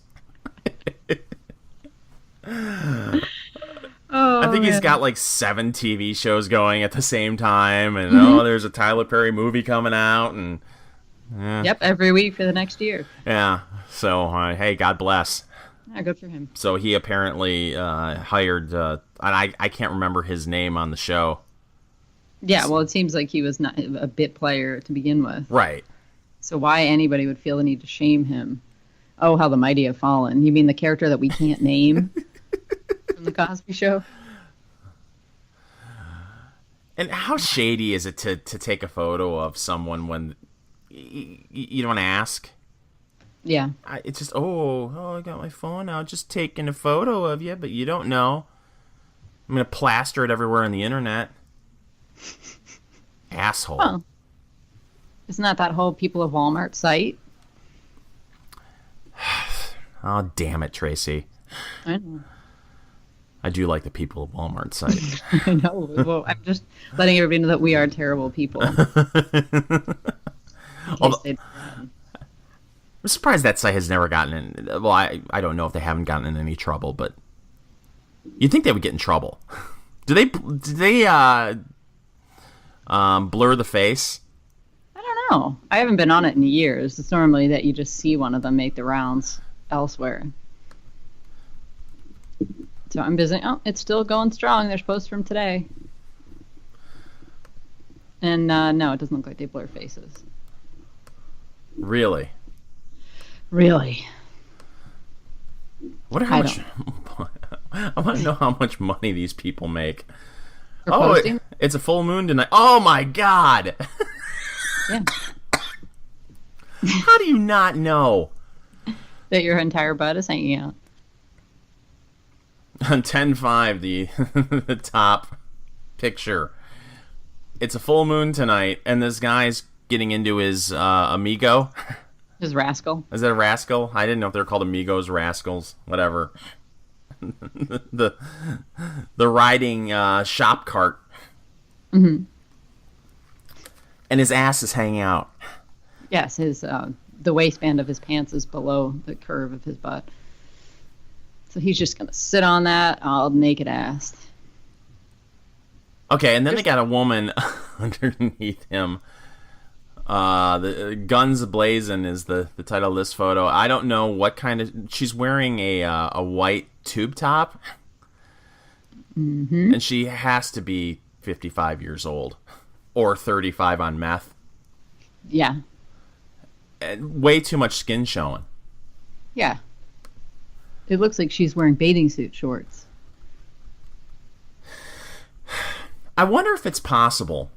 Speaker 2: I think he's got like 7 TV shows going at the same time, and there's a Tyler Perry movie coming out, and
Speaker 3: yep, every week for the next year.
Speaker 2: Yeah. So hey, God bless.
Speaker 3: Yeah, good for him.
Speaker 2: So he apparently hired, and I can't remember his name on the show.
Speaker 3: Yeah, well, it seems like he was not a bit player to begin with.
Speaker 2: Right.
Speaker 3: So why anybody would feel the need to shame him? Oh, how the mighty have fallen. You mean the character that we can't name from the Cosby Show?
Speaker 2: And how shady is it to take a photo of someone when you don't ask?
Speaker 3: Yeah.
Speaker 2: It's just, I got my phone out, just taking a photo of you, but you don't know. I'm going to plaster it everywhere on the internet. Asshole.
Speaker 3: Well, isn't that whole People of Walmart site?
Speaker 2: Oh, damn it, Tracy.
Speaker 3: I know.
Speaker 2: I do like the People of Walmart site.
Speaker 3: I know. Well, I'm just letting everybody know that we are terrible people.
Speaker 2: Although, I'm surprised that site has never gotten in. Well, I don't know if they haven't gotten in any trouble, but you'd think they would get in trouble. Do they blur the face?
Speaker 3: I don't know. I haven't been on it in years. It's normally that you just see one of them make the rounds elsewhere. So I'm busy. Oh, it's still going strong. There's posts from today. And no, it doesn't look like they blur faces.
Speaker 2: Really?
Speaker 3: Really?
Speaker 2: What? How much? I want to know how much money these people make. It's a full moon tonight. Oh my God!
Speaker 3: Yeah.
Speaker 2: How do you not know
Speaker 3: that your entire butt is hanging out?
Speaker 2: On 10/5, the top picture. It's a full moon tonight, and this guy's getting into his amigo.
Speaker 3: His rascal.
Speaker 2: Is that a rascal? I didn't know if they're called amigos, rascals, whatever. the riding shop cart.
Speaker 3: Mm-hmm.
Speaker 2: And his ass is hanging out.
Speaker 3: Yes, his the waistband of his pants is below the curve of his butt. So he's just going to sit on that all naked ass.
Speaker 2: Okay, and then they got a woman underneath him. The Guns Blazing is the title of this photo. I don't know what kind of... She's wearing a white tube top.
Speaker 3: Mm-hmm.
Speaker 2: And she has to be 55 years old. Or 35 on meth.
Speaker 3: Yeah.
Speaker 2: And way too much skin showing.
Speaker 3: Yeah. It looks like she's wearing bathing suit shorts.
Speaker 2: I wonder if it's possible.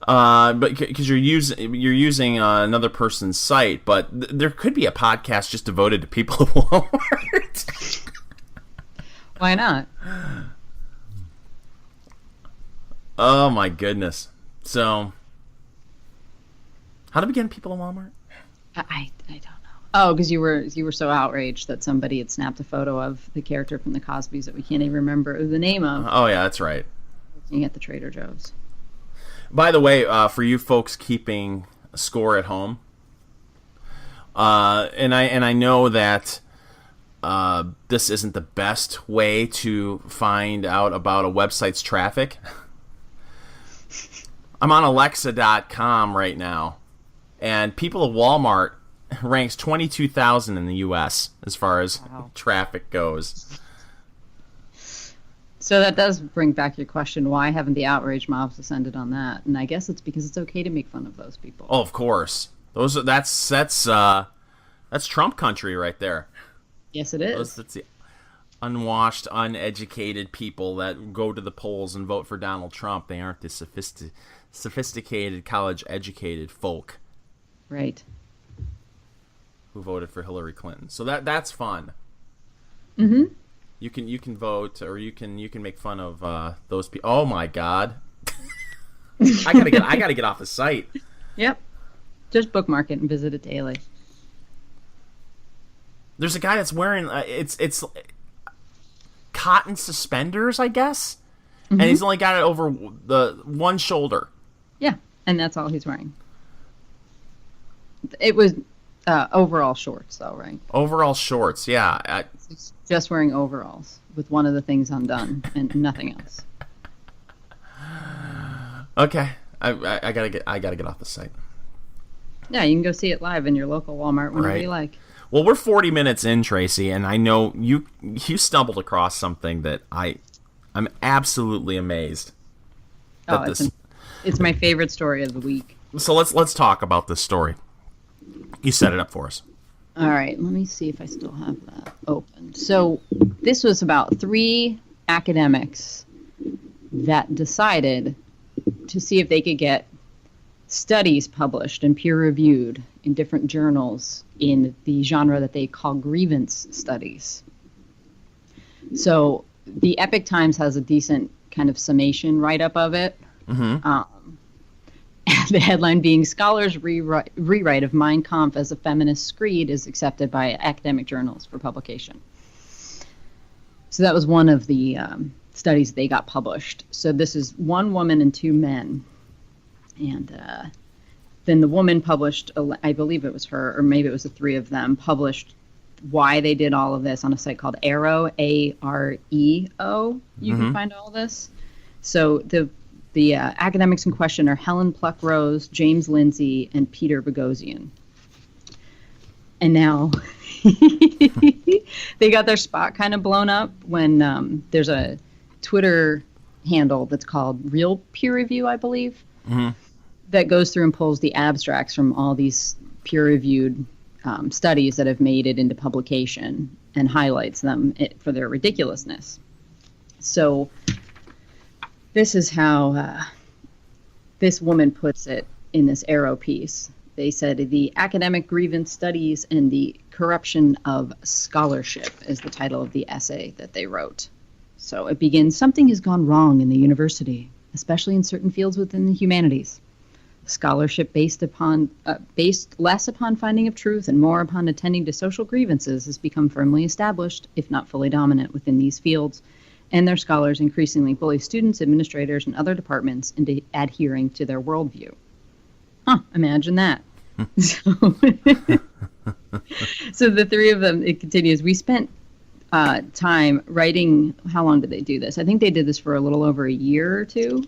Speaker 2: But because you're using another person's site, but there could be a podcast just devoted to people of Walmart.
Speaker 3: Why not?
Speaker 2: Oh my goodness! So, how did we get in people of Walmart?
Speaker 3: I don't know. Oh, because you were so outraged that somebody had snapped a photo of the character from the Cosbys that we can't even remember the name of.
Speaker 2: Oh yeah, that's right.
Speaker 3: Working at the Trader Joe's.
Speaker 2: By the way, for you folks keeping score at home, and I know that this isn't the best way to find out about a website's traffic. I'm on Alexa.com right now, and People of Walmart ranks 22,000 in the U.S. as far as traffic goes.
Speaker 3: So that does bring back your question, why haven't the outrage mobs descended on that? And I guess it's because it's okay to make fun of those people.
Speaker 2: Oh, of course. That's Trump country right there.
Speaker 3: Yes, it is.
Speaker 2: That's the unwashed, uneducated people that go to the polls and vote for Donald Trump. They aren't the sophisticated, college-educated folk.
Speaker 3: Right.
Speaker 2: Who voted for Hillary Clinton. So that's fun.
Speaker 3: Mm-hmm.
Speaker 2: You can vote, or you can make fun of those people. Oh my God. I gotta get off the site.
Speaker 3: Yep. Just bookmark it and visit it daily.
Speaker 2: There's a guy that's wearing it's cotton suspenders, I guess, and he's only got it over the one shoulder.
Speaker 3: Yeah, and that's all he's wearing. It was overall shorts, though, right?
Speaker 2: Overall shorts, yeah.
Speaker 3: He's just wearing overalls with one of the things undone and nothing else.
Speaker 2: Okay, I gotta get off the site.
Speaker 3: Yeah, you can go see it live in your local Walmart whenever you like.
Speaker 2: Well, we're 40 minutes in, Tracy, and I know you stumbled across something that I'm absolutely amazed.
Speaker 3: It's my favorite story of the week.
Speaker 2: So let's talk about this story. You set it up for us.
Speaker 3: All right, let me see if I still have that open. So this was about 3 academics that decided to see if they could get studies published and peer-reviewed in different journals in the genre that they call grievance studies. So the Epic Times has a decent kind of summation write-up of it. The headline being, Scholars' rewrite of Mein Kampf as a feminist screed is accepted by academic journals for publication. So that was one of the studies they got published. So this is 1 woman and 2 men. And then the woman published, I believe it was her, or maybe it was the 3 of them, published why they did all of this on a site called Areo, A-R-E-O. You can find all this. So the academics in question are Helen Pluck-Rose, James Lindsay, and Peter Boghossian. And now they got their spot kind of blown up when there's a Twitter handle that's called Real Peer Review, I believe, that goes through and pulls the abstracts from all these peer-reviewed studies that have made it into publication and highlights them for their ridiculousness. So this is how this woman puts it in this Arrow piece. They said, the academic grievance studies and the corruption of scholarship is the title of the essay that they wrote. So it begins, something has gone wrong in the university, especially in certain fields within the humanities. Scholarship based less upon finding of truth and more upon attending to social grievances has become firmly established, if not fully dominant, within these fields, and their scholars increasingly bully students, administrators, and other departments into adhering to their worldview. Imagine that. So the 3 of them, it continues, we spent time writing, how long did they do this? I think they did this for a little over a year or 2.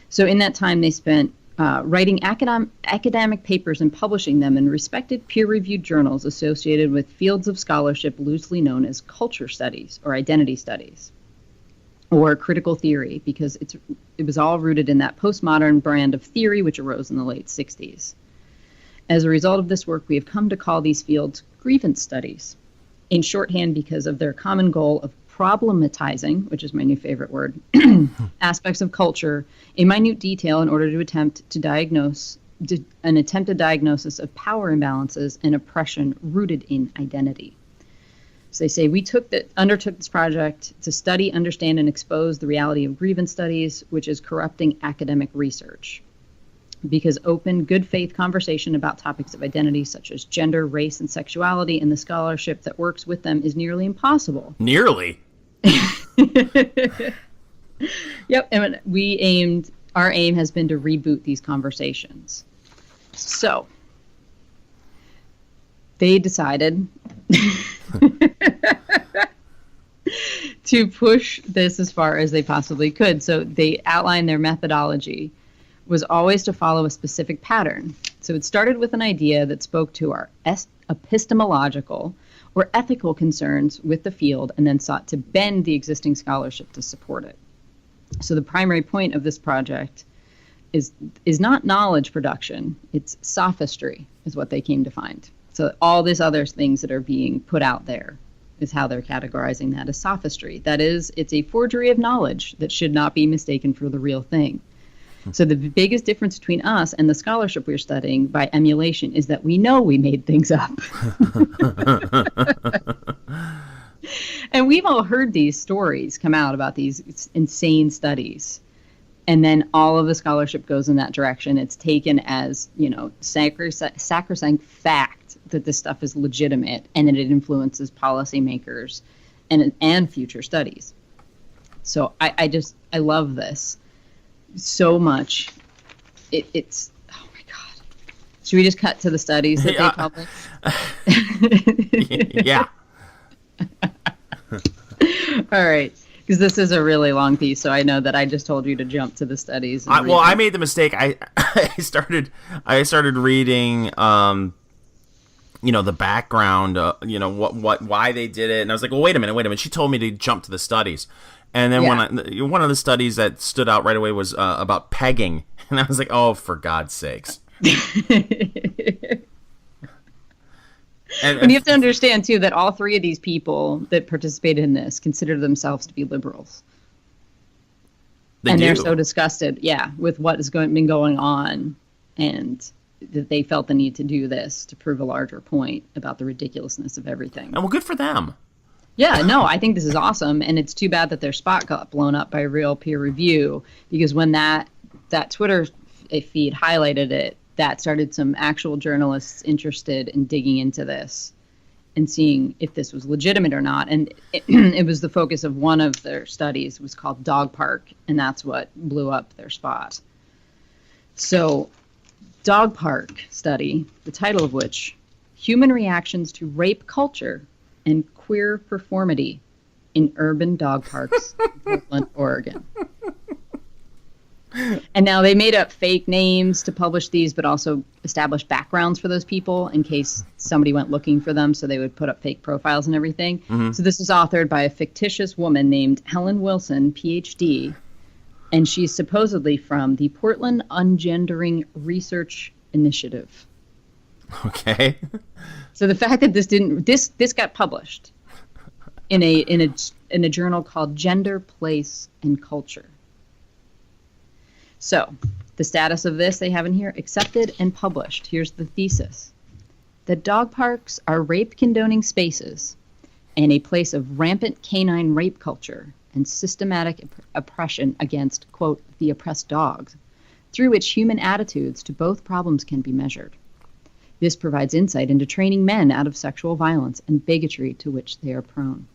Speaker 3: So in that time they spent writing academic papers and publishing them in respected peer-reviewed journals associated with fields of scholarship loosely known as culture studies or identity studies or critical theory, because it was all rooted in that postmodern brand of theory which arose in the late 60s. As a result of this work, we have come to call these fields grievance studies, in shorthand because of their common goal of problematizing, which is my new favorite word, aspects of culture in minute detail in order to attempt a diagnosis of power imbalances and oppression rooted in identity. So they say, we undertook this project to study, understand, and expose the reality of grievance studies, which is corrupting academic research. Because open, good faith conversation about topics of identity such as gender, race, and sexuality and the scholarship that works with them is nearly impossible.
Speaker 2: Nearly?
Speaker 3: Yep, and our aim has been to reboot these conversations. So they decided to push this as far as they possibly could. So they outlined their methodology was always to follow a specific pattern. So it started with an idea that spoke to our epistemological or ethical concerns with the field and then sought to bend the existing scholarship to support it. So the primary point of this project is not knowledge production, it's sophistry, is what they came to find. So all these other things that are being put out there is how they're categorizing that as sophistry. That is, it's a forgery of knowledge that should not be mistaken for the real thing. So the biggest difference between us and the scholarship we're studying by emulation is that we know we made things up. And we've all heard these stories come out about these insane studies. And then all of the scholarship goes in that direction. It's taken as, sacrosanct fact that this stuff is legitimate and that it influences policymakers and future studies. So I love this so much. It's oh my God. Should we just cut to the studies that they publish?
Speaker 2: Yeah.
Speaker 3: All right. Because this is a really long piece, so I know that I just told you to jump to the studies.
Speaker 2: I made the mistake. I started reading, the background, why they did it, and I was like, well, wait a minute. She told me to jump to the studies, and then one of the studies that stood out right away was about pegging, and I was like, oh, for God's sakes.
Speaker 3: And you have to understand, too, that all three of these people that participated in this consider themselves to be liberals. They're so disgusted, with what has been going on, and that they felt the need to do this to prove a larger point about the ridiculousness of everything.
Speaker 2: And well, good for them.
Speaker 3: Yeah, no, I think this is awesome, and it's too bad that their spot got blown up by real peer review, because when that Twitter feed highlighted it, that started some actual journalists interested in digging into this and seeing if this was legitimate or not. And it was the focus of one of their studies. It was called Dog Park, and that's what blew up their spot. So Dog Park study, the title of which, Human Reactions to Rape Culture and Queer Performity in Urban Dog Parks in Portland, Oregon. And now they made up fake names to publish these, but also established backgrounds for those people in case somebody went looking for them. So they would put up fake profiles and everything. Mm-hmm. So this was authored by a fictitious woman named Helen Wilson, PhD. And she's supposedly from the Portland Ungendering Research Initiative.
Speaker 2: Okay.
Speaker 3: So the fact that this got published in a journal called Gender, Place, and Culture. So, the status of this they have in here, accepted and published. Here's the thesis. That dog parks are rape-condoning spaces and a place of rampant canine rape culture and systematic oppression against, quote, the oppressed dogs, through which human attitudes to both problems can be measured. This provides insight into training men out of sexual violence and bigotry to which they are prone.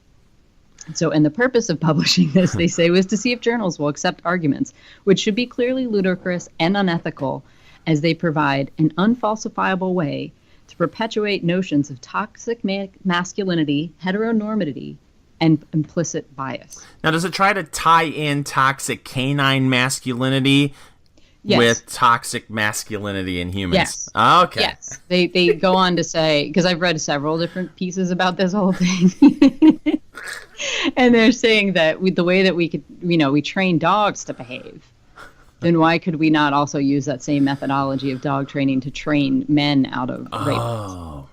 Speaker 3: So, and the purpose of publishing this, they say, was to see if journals will accept arguments, which should be clearly ludicrous and unethical, as they provide an unfalsifiable way to perpetuate notions of toxic masculinity, heteronormity, and implicit bias.
Speaker 2: Now, does it try to tie in toxic canine masculinity with toxic masculinity in humans?
Speaker 3: Yes.
Speaker 2: Okay.
Speaker 3: Yes. They go on to say, because I've read several different pieces about this whole thing. And they're saying that the way that we could, we train dogs to behave, then why could we not also use that same methodology of dog training to train men out of rape?
Speaker 2: Oh,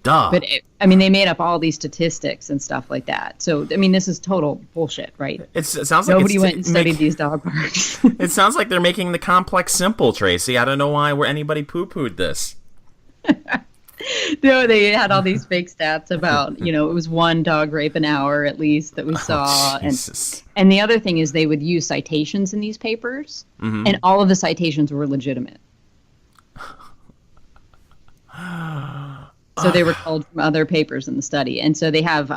Speaker 2: duh.
Speaker 3: But, they made up all these statistics and stuff like that. So, this is total bullshit, right?
Speaker 2: It sounds like
Speaker 3: nobody went and studied these dog parks.
Speaker 2: It sounds like they're making the complex simple, Tracy. I don't know why anybody poo-pooed this.
Speaker 3: No, they had all these fake stats about, it was one dog rape an hour at least that we saw. And the other thing is they would use citations in these papers, mm-hmm. and all of the citations were legitimate. So they were culled from other papers in the study. And so they have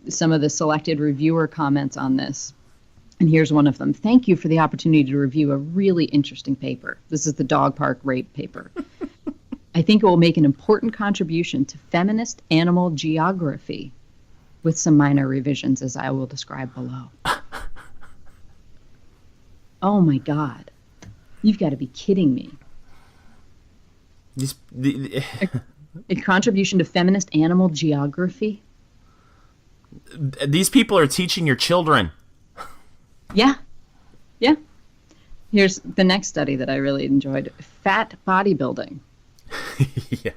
Speaker 3: some of the selected reviewer comments on this. And here's one of them. Thank you for the opportunity to review a really interesting paper. This is the dog park rape paper. I think it will make an important contribution to feminist animal geography with some minor revisions, as I will describe below. Oh, my God. You've got to be kidding me. A contribution to feminist animal geography?
Speaker 2: These people are teaching your children.
Speaker 3: Yeah. Yeah. Here's the next study that I really enjoyed. Fat bodybuilding.
Speaker 2: Yeah.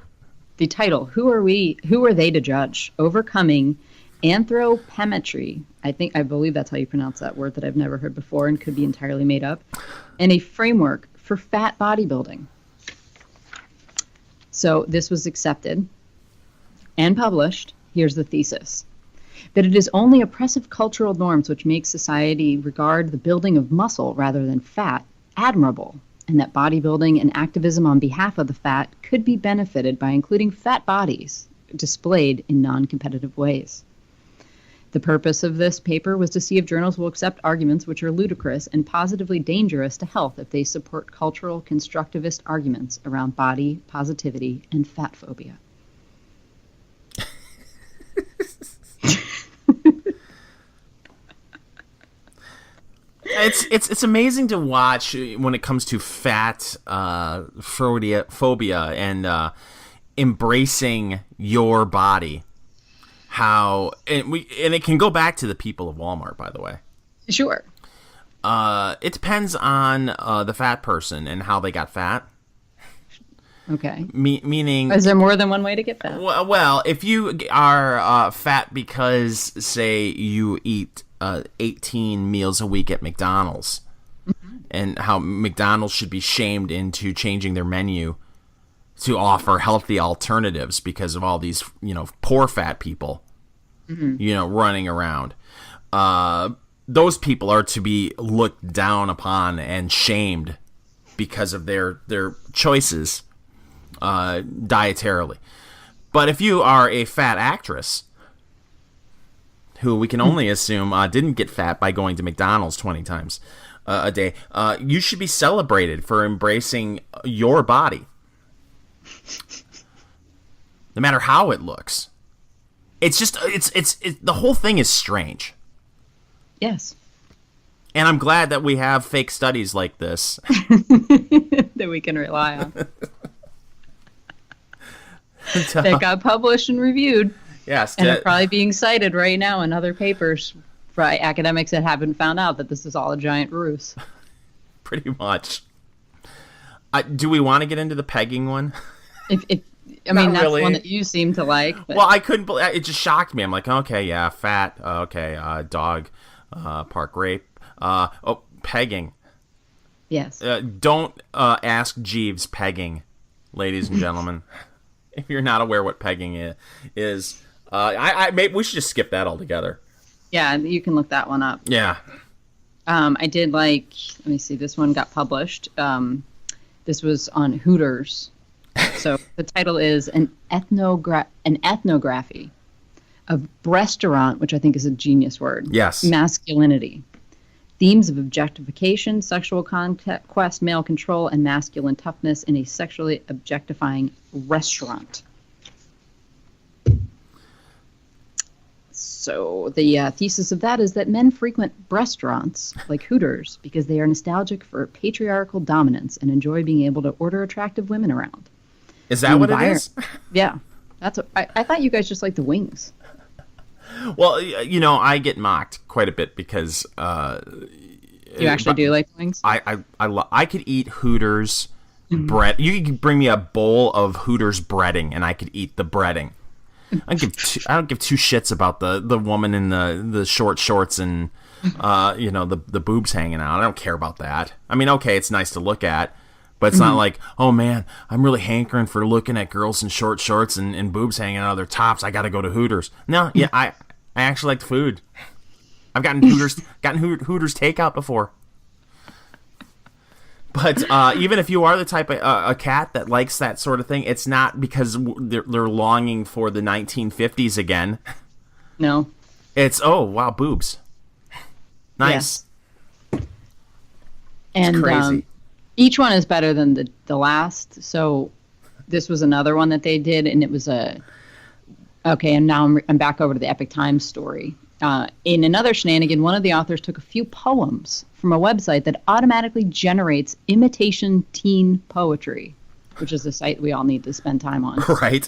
Speaker 3: The title, Who Are They to Judge? Overcoming Anthropometry. I believe that's how you pronounce that word that I've never heard before and could be entirely made up. And a framework for fat bodybuilding. So this was accepted and published. Here's the thesis. That it is only oppressive cultural norms which make society regard the building of muscle rather than fat admirable, and that bodybuilding and activism on behalf of the fat could be benefited by including fat bodies displayed in non-competitive ways. The purpose of this paper was to see if journals will accept arguments which are ludicrous and positively dangerous to health if they support cultural constructivist arguments around body positivity and fat phobia.
Speaker 2: It's amazing to watch when it comes to fat phobia and embracing your body. How and it can go back to the people of Walmart, by the way.
Speaker 3: Sure.
Speaker 2: It depends on the fat person and how they got fat.
Speaker 3: Okay.
Speaker 2: Meaning,
Speaker 3: is there more than one way to get fat?
Speaker 2: Well, if you are fat because, say, you eat 18 meals a week at McDonald's, and how McDonald's should be shamed into changing their menu to offer healthy alternatives because of all these, poor fat people, running around. Those people are to be looked down upon and shamed because of their choices dietarily. But if you are a fat actress, who we can only assume didn't get fat by going to McDonald's 20 times a day, you should be celebrated for embracing your body. No matter how it looks. It's just, the whole thing is strange.
Speaker 3: Yes.
Speaker 2: And I'm glad that we have fake studies like this.
Speaker 3: That we can rely on. That got published and reviewed.
Speaker 2: Yes.
Speaker 3: And are probably being cited right now in other papers by academics that haven't found out that this is all a giant ruse.
Speaker 2: Pretty much. Do we want to get into the pegging one?
Speaker 3: That's
Speaker 2: really.
Speaker 3: one that you seem to like. But...
Speaker 2: Well, I couldn't believe it. Just shocked me. I'm like, okay, yeah, fat. Okay, dog, park rape. Pegging.
Speaker 3: Yes.
Speaker 2: Don't ask Jeeves pegging, ladies and gentlemen. If you're not aware what pegging is, maybe we should just skip that altogether.
Speaker 3: Yeah, you can look that one up.
Speaker 2: Yeah.
Speaker 3: I did let me see, this one got published. This was on Hooters. So the title is an ethnography of restaurant, which I think is a genius word.
Speaker 2: Yes.
Speaker 3: Masculinity. Themes of objectification, sexual conquest, male control, and masculine toughness in a sexually objectifying restaurant. So the thesis of that is that men frequent restaurants like Hooters because they are nostalgic for patriarchal dominance and enjoy being able to order attractive women around.
Speaker 2: Is that what it is?
Speaker 3: Yeah. That's what I thought you guys just like the wings.
Speaker 2: Well, I get mocked quite a bit because
Speaker 3: you actually do like wings?
Speaker 2: I could eat Hooters bread. You could bring me a bowl of Hooters breading, and I could eat the breading. I don't give two shits about the woman in the short shorts and the boobs hanging out. I don't care about that. I mean, okay, it's nice to look at, but it's not like, oh man, I'm really hankering for looking at girls in short shorts and boobs hanging out of their tops. I got to go to Hooters. No, yeah, I actually like the food. I've gotten Hooters takeout before. But even if you are the type of a cat that likes that sort of thing, it's not because they're longing for the 1950s again.
Speaker 3: No.
Speaker 2: It's, oh, wow, boobs. Nice.
Speaker 3: Yes. And crazy. Each one is better than the last. So this was another one that they did, and it was okay, and now I'm back over to the Epic Times story. In another shenanigan, one of the authors took a few poems from a website that automatically generates imitation teen poetry, which is a site we all need to spend time on.
Speaker 2: Right.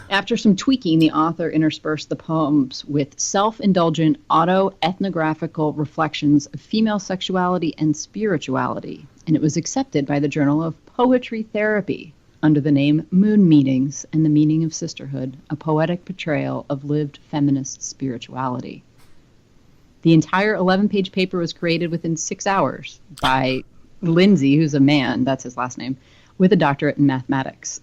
Speaker 3: After some tweaking, the author interspersed the poems with self-indulgent auto-ethnographical reflections of female sexuality and spirituality, and it was accepted by the Journal of Poetry Therapy, under the name Moon Meetings and the Meaning of Sisterhood, a poetic portrayal of lived feminist spirituality. The entire 11-page paper was created within 6 hours by Lindsay, who's a man, that's his last name, with a doctorate in mathematics.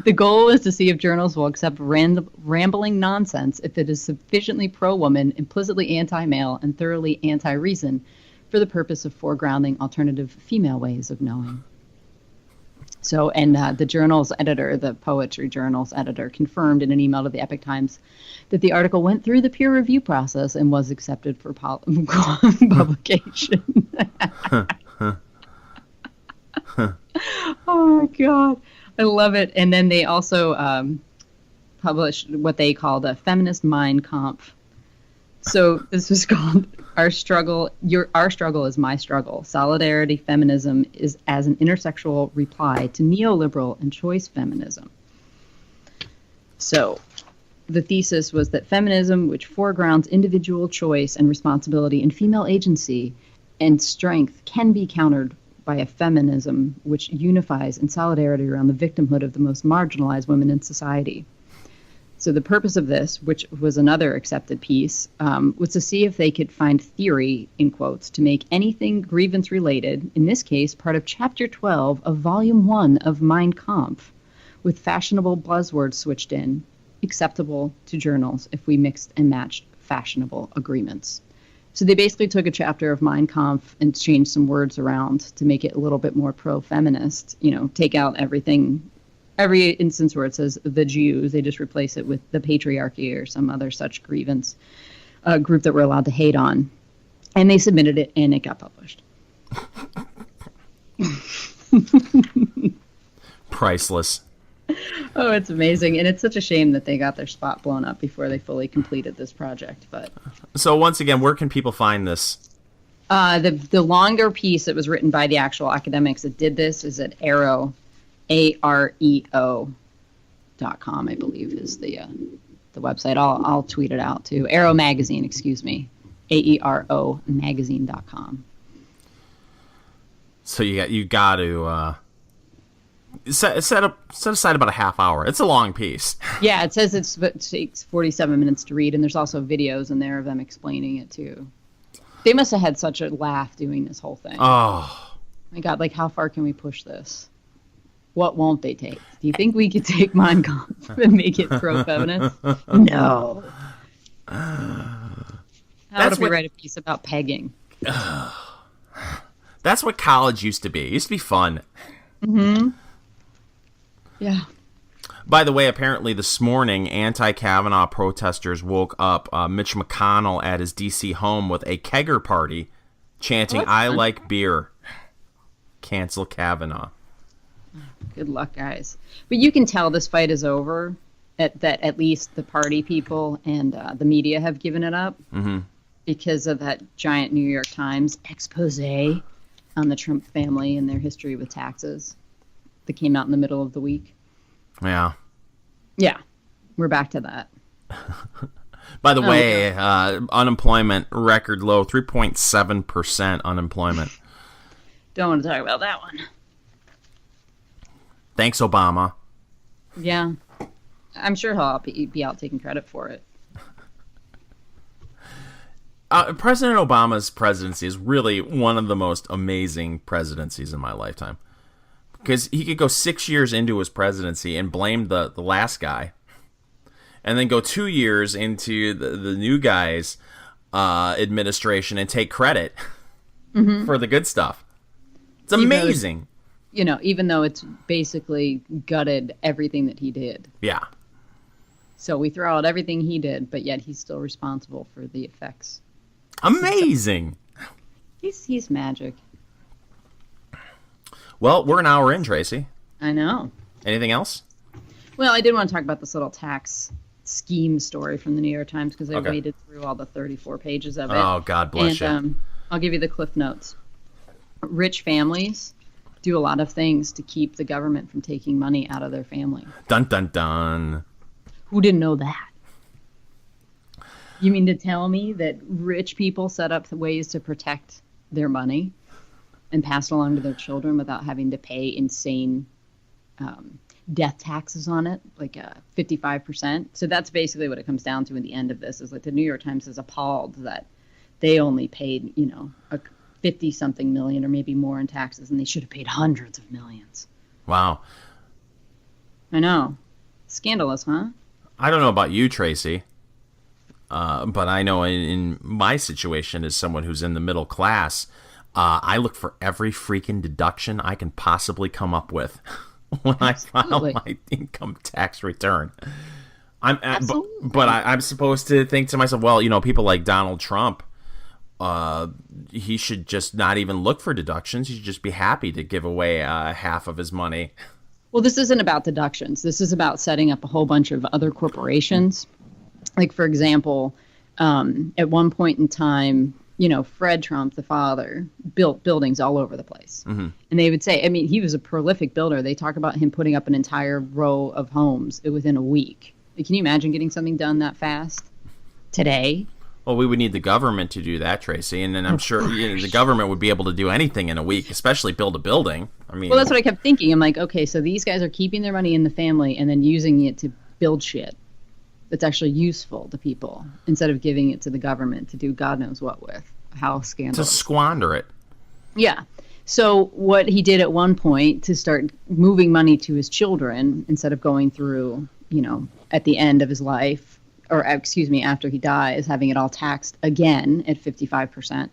Speaker 3: The goal is to see if journals will accept rambling nonsense if it is sufficiently pro-woman, implicitly anti-male, and thoroughly anti-reason for the purpose of foregrounding alternative female ways of knowing. So, and the journal's editor, the poetry journal's editor, confirmed in an email to the Epoch Times that the article went through the peer review process and was accepted for publication. Oh my God. I love it. And then they also published what they called a feminist mind conf. So this was called Our Struggle is My Struggle. Solidarity Feminism is as an intersexual reply to neoliberal and choice feminism. So the thesis was that feminism, which foregrounds individual choice and responsibility and female agency and strength, can be countered by a feminism which unifies in solidarity around the victimhood of the most marginalized women in society. So the purpose of this, which was another accepted piece, was to see if they could find theory, in quotes, to make anything grievance-related, in this case, part of Chapter 12 of Volume 1 of Mein Kampf, with fashionable buzzwords switched in, acceptable to journals if we mixed and matched fashionable agreements. So they basically took a chapter of Mein Kampf and changed some words around to make it a little bit more pro-feminist, take out everything. Every instance where it says the Jews, they just replace it with the patriarchy or some other such grievance group that we're allowed to hate on. And they submitted it, and it got published.
Speaker 2: Priceless.
Speaker 3: Oh, it's amazing. And it's such a shame that they got their spot blown up before they fully completed this project. But
Speaker 2: so once again, where can people find this?
Speaker 3: The longer piece that was written by the actual academics that did this is at Areo, AREO.com, I believe, is the website. I'll tweet it out too. Arrow Magazine, excuse me. AERO magazine.com.
Speaker 2: So you got to set aside about a half hour. It's a long piece.
Speaker 3: Yeah, it says it takes 47 minutes to read, and there's also videos in there of them explaining it too. They must have had such a laugh doing this whole thing.
Speaker 2: Oh
Speaker 3: my God, how far can we push this? What won't they take? Do you think we could take Mein Kampf and make it pro-feminist? No. How would we write a piece about pegging?
Speaker 2: That's what college used to be. It used to be fun.
Speaker 3: Mm-hmm. Yeah.
Speaker 2: By the way, apparently this morning, anti-Kavanuagh protesters woke up Mitch McConnell at his D.C. home with a kegger party chanting, "I like beer. Cancel Kavanuagh."
Speaker 3: Good luck, guys. But you can tell this fight is over, that at least the party people and the media have given it up because of that giant New York Times expose on the Trump family and their history with taxes that came out in the middle of the week.
Speaker 2: Yeah.
Speaker 3: Yeah. We're back to that.
Speaker 2: By the way, unemployment record low, 3.7% unemployment.
Speaker 3: Don't want to talk about that one.
Speaker 2: Thanks, Obama.
Speaker 3: Yeah. I'm sure he'll be out taking credit for it.
Speaker 2: President Obama's presidency is really one of the most amazing presidencies in my lifetime. Because he could go 6 years into his presidency and blame the last guy. And then go 2 years into the new guy's administration and take credit for the good stuff. It's amazing.
Speaker 3: Even though it's basically gutted everything that he did.
Speaker 2: Yeah.
Speaker 3: So we throw out everything he did, but yet he's still responsible for the effects.
Speaker 2: Amazing.
Speaker 3: He's magic.
Speaker 2: Well, we're an hour in, Tracy.
Speaker 3: I know.
Speaker 2: Anything else?
Speaker 3: Well, I did want to talk about this little tax scheme story from the New York Times because I waded through all the 34 pages of it.
Speaker 2: Oh, God bless you.
Speaker 3: I'll give you the cliff notes. Rich families do a lot of things to keep the government from taking money out of their family.
Speaker 2: Dun, dun, dun.
Speaker 3: Who didn't know that? You mean to tell me that rich people set up ways to protect their money? and pass it along to their children without having to pay insane death taxes on it, like 55%. So that's basically what it comes down to in the end of this, is like the New York Times is appalled that they only paid, a 50-something million or maybe more in taxes, and they should have paid hundreds of millions.
Speaker 2: Wow.
Speaker 3: I know. Scandalous, huh?
Speaker 2: I don't know about you, Tracy, but I know in my situation as someone who's in the middle class, I look for every freaking deduction I can possibly come up with when
Speaker 3: Absolutely.
Speaker 2: I file my income tax return.
Speaker 3: Absolutely.
Speaker 2: But I'm supposed to think to myself, well, people like Donald Trump, he should just not even look for deductions. He should just be happy to give away half of his money.
Speaker 3: Well, this isn't about deductions. This is about setting up a whole bunch of other corporations. Like, for example, at one point in time, Fred Trump, the father, built buildings all over the place. Mm-hmm. And they would say, he was a prolific builder. They talk about him putting up an entire row of homes within a week. Like, can you imagine getting something done that fast today?
Speaker 2: Well, we would need the government to do that, Tracy, and then I'm sure the government would be able to do anything in a week, especially build a building.
Speaker 3: Well, that's what I kept thinking. I'm like, okay, so these guys are keeping their money in the family and then using it to build shit that's actually useful to people instead of giving it to the government to do God knows what with. How scandalous.
Speaker 2: To squander it.
Speaker 3: Yeah. So what he did at one point to start moving money to his children instead of going through, at the end of his life, or after he dies, having it all taxed again at 55%,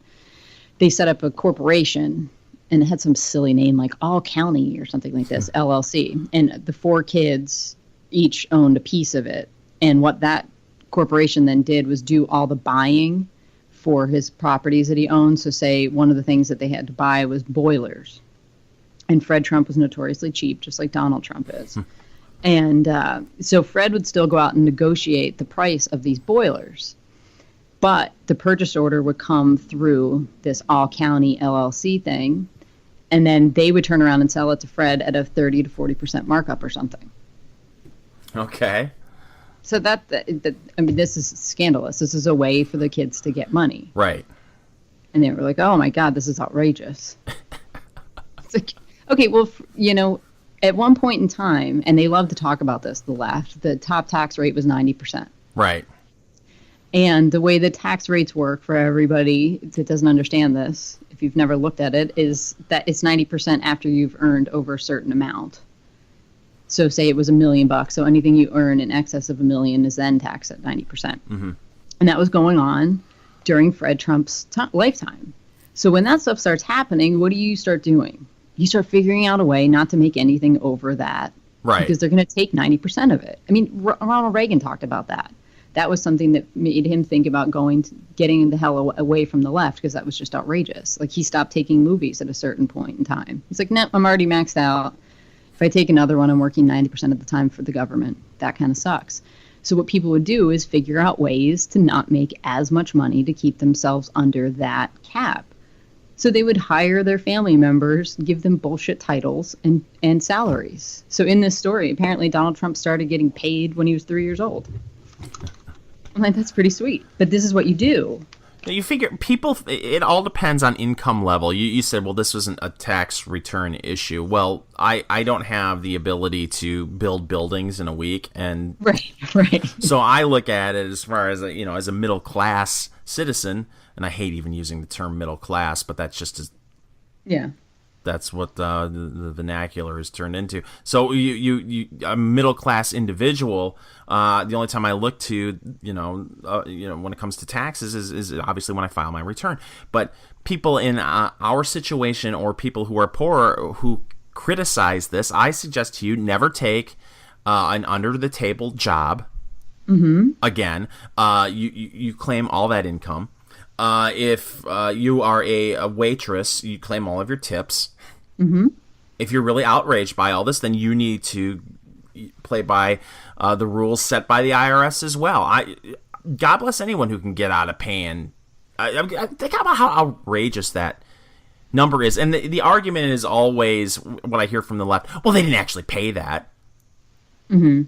Speaker 3: they set up a corporation, and it had some silly name like All County or something like this, LLC. And the 4 kids each owned a piece of it. And what that corporation then did was do all the buying for his properties that he owned. So say one of the things that they had to buy was boilers. And Fred Trump was notoriously cheap, just like Donald Trump is. And so Fred would still go out and negotiate the price of these boilers. But the purchase order would come through this All County LLC thing. And then they would turn around and sell it to Fred at a 30 to 40% markup or something.
Speaker 2: Okay.
Speaker 3: So this is scandalous. This is a way for the kids to get money.
Speaker 2: Right.
Speaker 3: And they were like, oh my God, this is outrageous. It's like, okay, well, at one point in time, and they love to talk about this, the left, the top tax rate was 90%.
Speaker 2: Right.
Speaker 3: And the way the tax rates work for everybody that doesn't understand this, if you've never looked at it, is that it's 90% after you've earned over a certain amount. So say it was $1 million. So anything you earn in excess of $1 million is then taxed at 90%. Mm-hmm. And that was going on during Fred Trump's lifetime. So when that stuff starts happening, what do you start doing? You start figuring out a way not to make anything over that.
Speaker 2: Right.
Speaker 3: Because they're going to take 90% of it. Ronald Reagan talked about that. That was something that made him think about getting the hell away from the left, because that was just outrageous. Like, he stopped taking movies at a certain point in time. He's like, no, I'm already maxed out. If I take another one, I'm working 90% of the time for the government. That kind of sucks. So what people would do is figure out ways to not make as much money to keep themselves under that cap. So they would hire their family members, give them bullshit titles and salaries. So in this story, apparently Donald Trump started getting paid when he was 3 years old. I'm like, that's pretty sweet. But this is what you do.
Speaker 2: You figure it all depends on income level. You said, well, this wasn't a tax return issue. Well, I don't have the ability to build buildings in a week. And
Speaker 3: right.
Speaker 2: So I look at it as far as, as a middle class citizen, and I hate even using the term middle class, but that's just that's what the vernacular has turned into. So you a middle class individual. The only time I look to, when it comes to taxes is obviously when I file my return. But people in our situation, or people who are poor who criticize this, I suggest to you never take an under the table job. Mm-hmm. Again, you claim all that income. If you are a waitress, you claim all of your tips. Mm-hmm. If you're really outraged by all this, then you need to play by the rules set by the IRS as well. God bless anyone who can get out of paying. Think about how outrageous that number is. And the argument is always what I hear from the left. Well, they didn't actually pay that. Mm-hmm.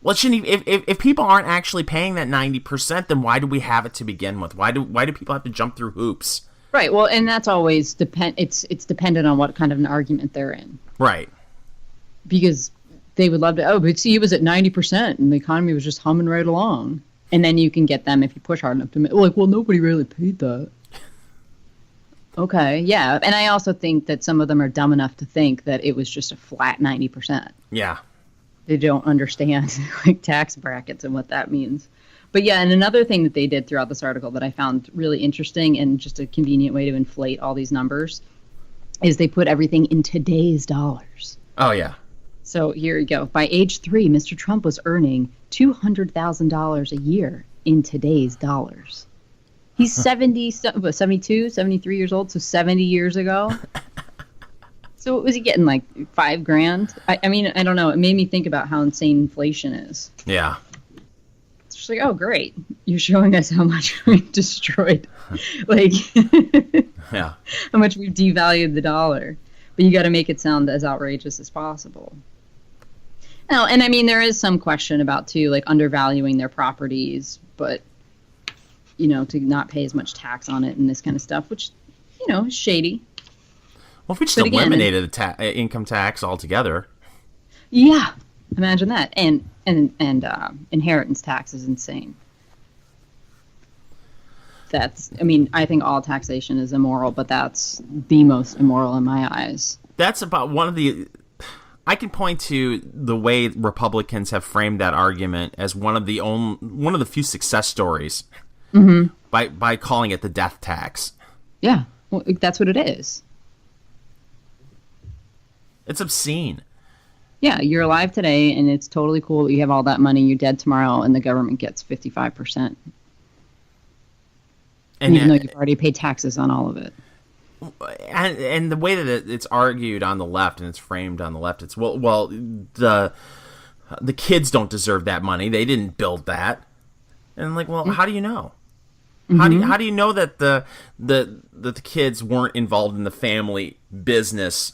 Speaker 2: Well, if people aren't actually paying that 90%, then why do we have it to begin with? Why do people have to jump through hoops?
Speaker 3: Right. Well, and that's always it's dependent on what kind of an argument they're in.
Speaker 2: Right.
Speaker 3: Because they would love to, oh, but see, he was at 90% and the economy was just humming right along. And then you can get them, if you push hard enough, to like, well, nobody really paid that. Okay, yeah. And I also think that some of them are dumb enough to think that it was just a flat 90%.
Speaker 2: Yeah.
Speaker 3: They don't understand like tax brackets and what that means. But yeah, and another thing that they did throughout this article that I found really interesting and just a convenient way to inflate all these numbers is they put everything in today's dollars.
Speaker 2: Oh, yeah.
Speaker 3: So here you go. By age 3, Mr. Trump was earning $200,000 a year in today's dollars. He's 72, 73 years old, so 70 years ago. So what was he getting, like $5,000? I mean, I don't know. It made me think about how insane inflation is.
Speaker 2: Yeah.
Speaker 3: It's just like, oh, great. You're showing us how much we destroyed, like,
Speaker 2: yeah,
Speaker 3: how much we've devalued the dollar. But you got to make it sound as outrageous as possible. Now, and I mean, there is some question about, too, like undervaluing their properties, but, you know, to not pay as much tax on it and this kind of stuff, which, you know, is shady.
Speaker 2: Well, if we just eliminated the income tax altogether.
Speaker 3: Yeah, imagine that. And inheritance tax is insane. That's, I mean, I think all taxation is immoral, but that's the most immoral in my eyes.
Speaker 2: That's about one of the... I can point to the way Republicans have framed that argument as one of the few success stories by calling it the death tax.
Speaker 3: Yeah, well, that's what it is.
Speaker 2: It's obscene.
Speaker 3: Yeah, you're alive today, and it's totally cool that you have all that money. You're dead tomorrow, and the government gets 55%. And even though you've already paid taxes on all of it.
Speaker 2: And the way that it's argued on the left and it's framed on the left, it's well the kids don't deserve that money. They didn't build that. And I'm like, well, how do you know? How do you know that the kids weren't involved in the family business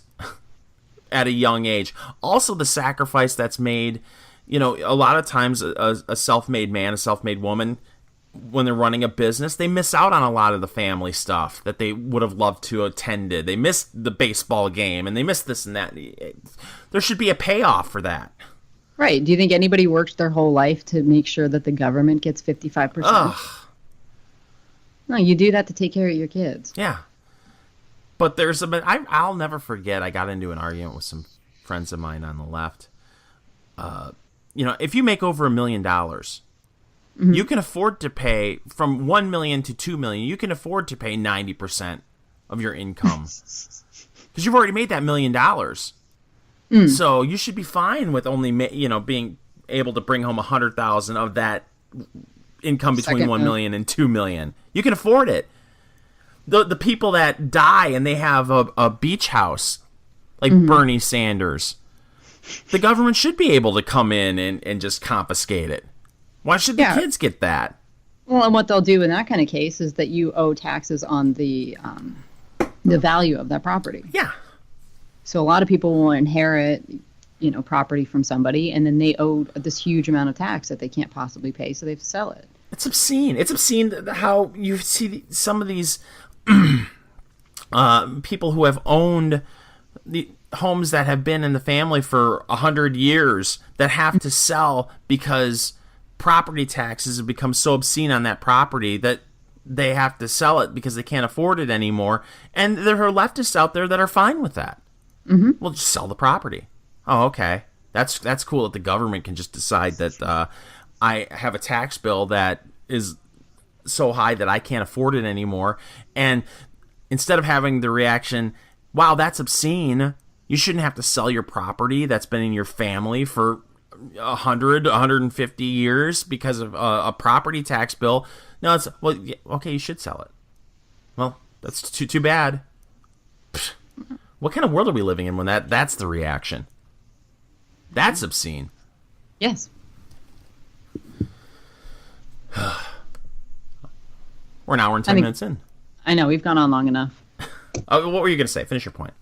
Speaker 2: at a young age? Also, the sacrifice that's made. You know, a lot of times a self-made man, a self-made woman, when they're running a business, they miss out on a lot of the family stuff that they would have loved to attended. They miss the baseball game, and they miss this and that. There should be a payoff for that.
Speaker 3: Right. Do you think anybody worked their whole life to make sure that the government gets 55%?
Speaker 2: Ugh.
Speaker 3: No, you do that to take care of your kids.
Speaker 2: Yeah. But I'll never forget, I got into an argument with some friends of mine on the left. You know, if you make over $1 million... you can afford to pay from 1 million to 2 million. You can afford to pay 90% of your income because you've already made that $1 million. So you should be fine with only being able to bring home 100,000 of that income between 1 million and 2 million. You can afford it. The people that die and they have a beach house like Bernie Sanders, the government should be able to come in and just confiscate it. Why should the kids get that?
Speaker 3: Well, and what they'll do in that kind of case is that you owe taxes on the value of that property.
Speaker 2: Yeah.
Speaker 3: So a lot of people will inherit, property from somebody, and then they owe this huge amount of tax that they can't possibly pay, so they have to sell it.
Speaker 2: It's obscene. It's obscene how you see some of these people who have owned the homes that have been in the family for 100 years that have to sell because property taxes have become so obscene on that property that they have to sell it because they can't afford it anymore. And there are leftists out there that are fine with that. Well, just sell the property. Oh, okay. That's cool that the government can just decide that I have a tax bill that is so high that I can't afford it anymore. And instead of having the reaction, wow, that's obscene, you shouldn't have to sell your property that's been in your family for 100, 150 years because of a property tax bill. No, it's, well, okay, you should sell it. Well, that's too bad. Pfft. What kind of world are we living in when that's the reaction? That's obscene.
Speaker 3: Yes.
Speaker 2: We're an hour and 10 minutes in.
Speaker 3: I know, we've gone on long enough.
Speaker 2: Oh, what were you going to say? Finish your point.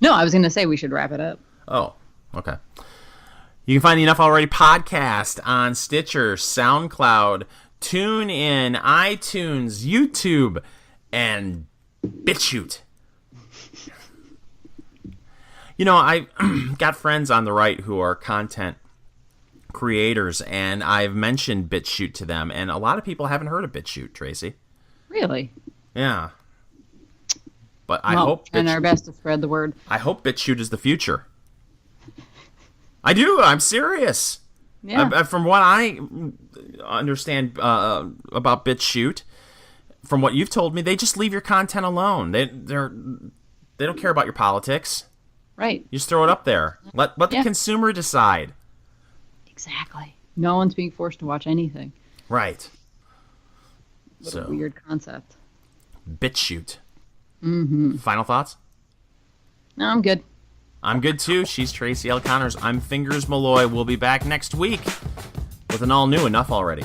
Speaker 3: No, I was going to say we should wrap it up.
Speaker 2: Oh, okay. You can find the Enough Already podcast on Stitcher, SoundCloud, TuneIn, iTunes, YouTube, and BitChute. You know, I got friends on the right who are content creators, and I've mentioned BitChute to them, and a lot of people haven't heard of BitChute, Tracy.
Speaker 3: Really?
Speaker 2: Yeah. But I hope
Speaker 3: trying our best to spread the word.
Speaker 2: I hope BitChute is the future. I do. I'm serious.
Speaker 3: Yeah.
Speaker 2: From what I understand about BitChute, from what you've told me, they just leave your content alone. They don't care about your politics.
Speaker 3: Right.
Speaker 2: You just throw it up there. Let the consumer decide.
Speaker 3: Exactly. No one's being forced to watch anything.
Speaker 2: Right.
Speaker 3: What a weird concept.
Speaker 2: BitChute.
Speaker 3: Mm-hmm.
Speaker 2: Final thoughts?
Speaker 3: No, I'm good.
Speaker 2: I'm good too. She's Tracy L. Connors. I'm Fingers Malloy. We'll be back next week with an all-new Enough Already.